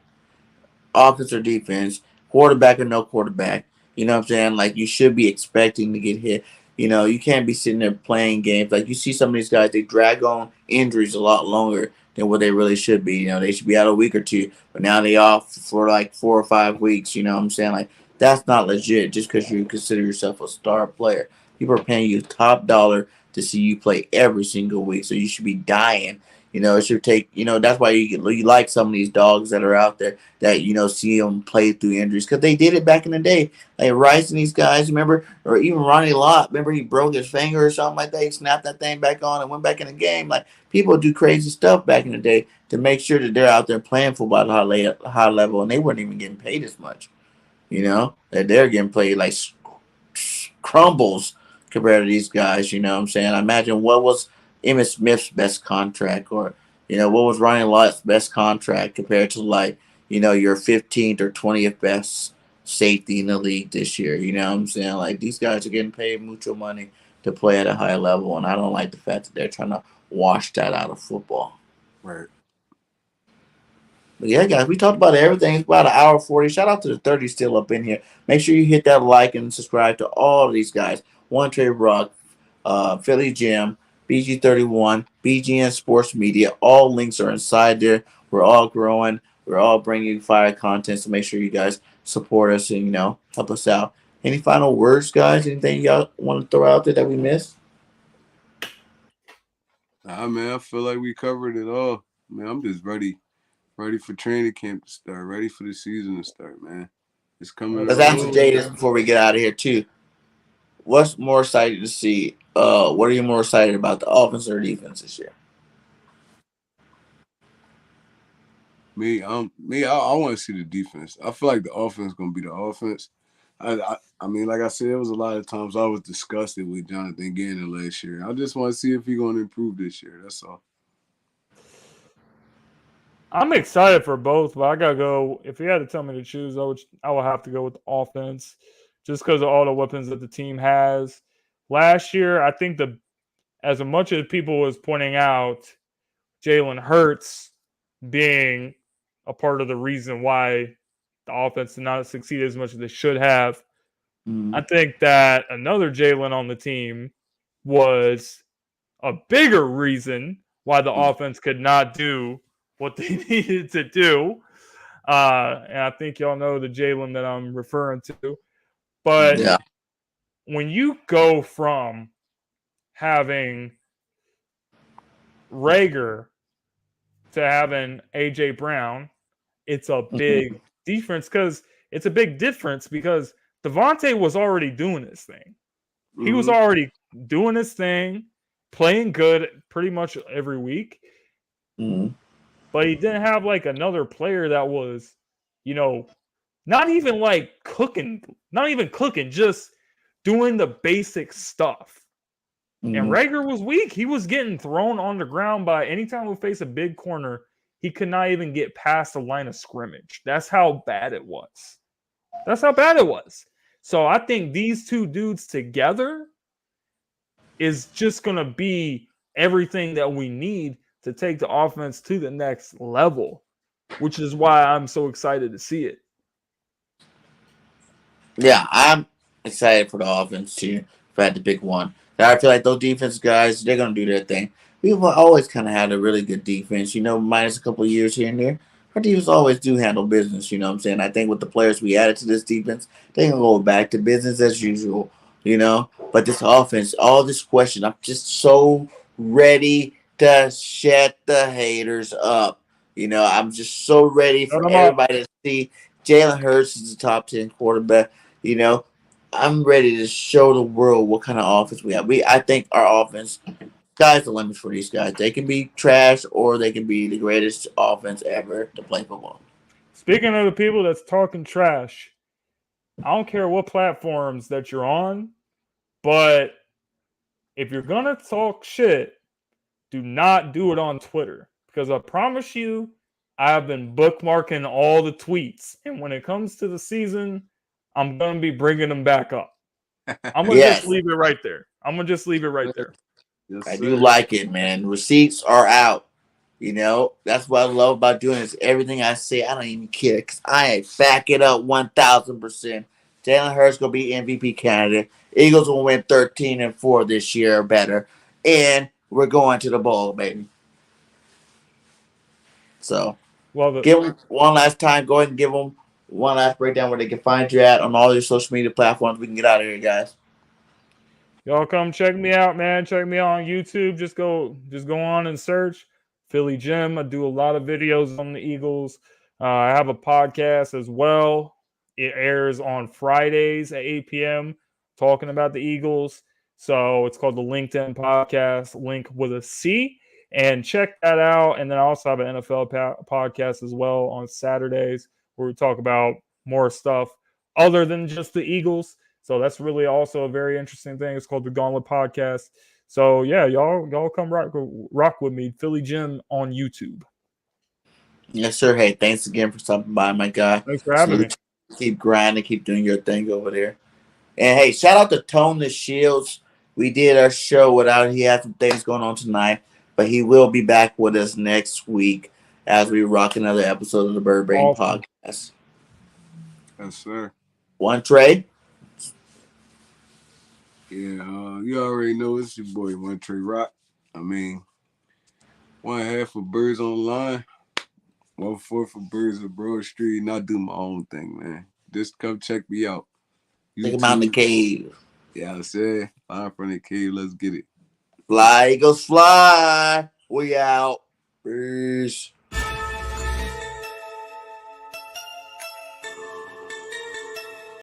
offense or defense, quarterback or no quarterback. You know what I'm saying? Like you should be expecting to get hit. You can't be sitting there playing games. Like you see some of these guys, they drag on injuries a lot longer than what they really should be. They should be out a week or two, but now they off for like 4 or 5 weeks. You know what I'm saying? Like that's not legit just because you consider yourself a star player. People are paying you top dollar to see you play every single week, so you should be dying. It should take. That's why you like some of these dogs that are out there that see them play through injuries because they did it back in the day. Like Rice and these guys, remember, or even Ronnie Lott. Remember, he broke his finger or something like that. He snapped that thing back on and went back in the game. Like people do crazy stuff back in the day to make sure that they're out there playing football at a high level, and they weren't even getting paid as much. That they're getting paid like crumbles compared to these guys. You know what I'm saying? I imagine what was Emmitt Smith's best contract, or what was Ronnie Lott's best contract compared to like your 15th or 20th best safety in the league this year. You know what I'm saying? Like these guys are getting paid mucho money to play at a high level, and I don't like the fact that they're trying to wash that out of football. Right. But yeah, guys, we talked about everything. It's about an hour 40. Shout out to the 30 still up in here. Make sure you hit that like and subscribe to all of these guys. One Trey Rock, Philly Jim, BG31, BGN Sports Media. All links are inside there. We're all growing. We're all bringing you fire content. So make sure you guys support us and help us out. Any final words, guys? Anything y'all want to throw out there that we missed? Nah, man, I feel like we covered it all. Man, I'm just ready for training camp to start, ready for the season to start, man. It's coming. Let's answer Jay this before we get out of here too. What's more excited to see? What are you more excited about, the offense or defense this year? Me, I want to see the defense. I feel like the offense gonna be the offense. I mean, like I said, it was a lot of times I was disgusted with Jonathan Gannon last year. I just want to see if he's gonna improve this year. That's all. I'm excited for both, but I gotta go. If you had to tell me to choose, I would have to go with the offense, just because of all the weapons that the team has. Last year, I think as much as people was pointing out, Jalen Hurts being a part of the reason why the offense did not succeed as much as they should have. I think that another Jalen on the team was a bigger reason why the offense could not do what they needed to do. And I think y'all know the Jalen that I'm referring to. But Yeah. when you go from having Rager to having AJ Brown, it's a big difference because Devontae was already doing his thing. He was already doing his thing, playing good pretty much every week. But he didn't have like another player that was, not even cooking, just doing the basic stuff. And Rager was weak. He was getting thrown on the ground by anytime we face a big corner, he could not even get past the line of scrimmage. That's how bad it was. So I think these two dudes together is just going to be everything that we need to take the offense to the next level, which is why I'm so excited to see it. Yeah, I'm excited for the offense too. If I had to pick one, I feel like those defense guys, they're gonna do their thing. We've always kind of had a really good defense, minus a couple of years here and there. Our defense always do handle business. You know what I'm saying? I think with the players we added to this defense, they can go back to business as usual. But this offense, all this question, I'm just so ready to shut the haters up. I'm just so ready for everybody to see Jalen Hurts is the top 10 quarterback. I'm ready to show the world what kind of offense we have. I think our offense, sky's the limit for these guys. They can be trash or they can be the greatest offense ever to play football. Speaking of the people that's talking trash, I don't care what platforms that you're on, but if you're going to talk shit, do not do it on Twitter. Because I promise you, I've been bookmarking all the tweets, and when it comes to the season, I'm gonna be bringing them back up. I'm gonna just Yes, leave it right there. I'm gonna just leave it right there. Yes, I do sir. like it, man. Receipts are out. You know, that's what I love about doing this. Everything I say, I don't even care because I back it up 1,000%. Jalen Hurts gonna be MVP candidate. Eagles will win 13-4 this year or better, and we're going to the bowl, baby. So, Well, give them one last time. Go ahead and give them one last breakdown where they can find you at on all your social media platforms. We can get out of here, guys. y'all come check me out, man. Check me out on YouTube. Just go on and search Philly Jim. I do a lot of videos on the Eagles. I have a podcast as well. It airs on Fridays at 8 p.m. talking about the Eagles. So it's called the LinkedIn Podcast, link with a C. And check that out. And then I also have an NFL podcast as well on Saturdays where we talk about more stuff other than just the Eagles. So that's really also a very interesting thing. It's called the Gauntlet Podcast. So yeah, y'all come rock with me, Philly Jim on YouTube. Yes, sir. Hey, thanks again for stopping by, my guy. Thanks for having me. Keep grinding, keep doing your thing over there. And hey, shout out to Tone the Shields. We did our show without he had some things going on tonight, but he will be back with us next week as we rock another episode of the Bird Brain Podcast. Yes, sir. One Trey. Yeah, you already know it's your boy, One Trey Rock. I mean, 1/2 for Birds Online, 1/4 for Birds of Broad Street, and I do my own thing, man. Just come check me out. Take him out in the cave. Yeah, I said, fly from the cave, let's get it. Fly, Eagles, fly. We out. Peace.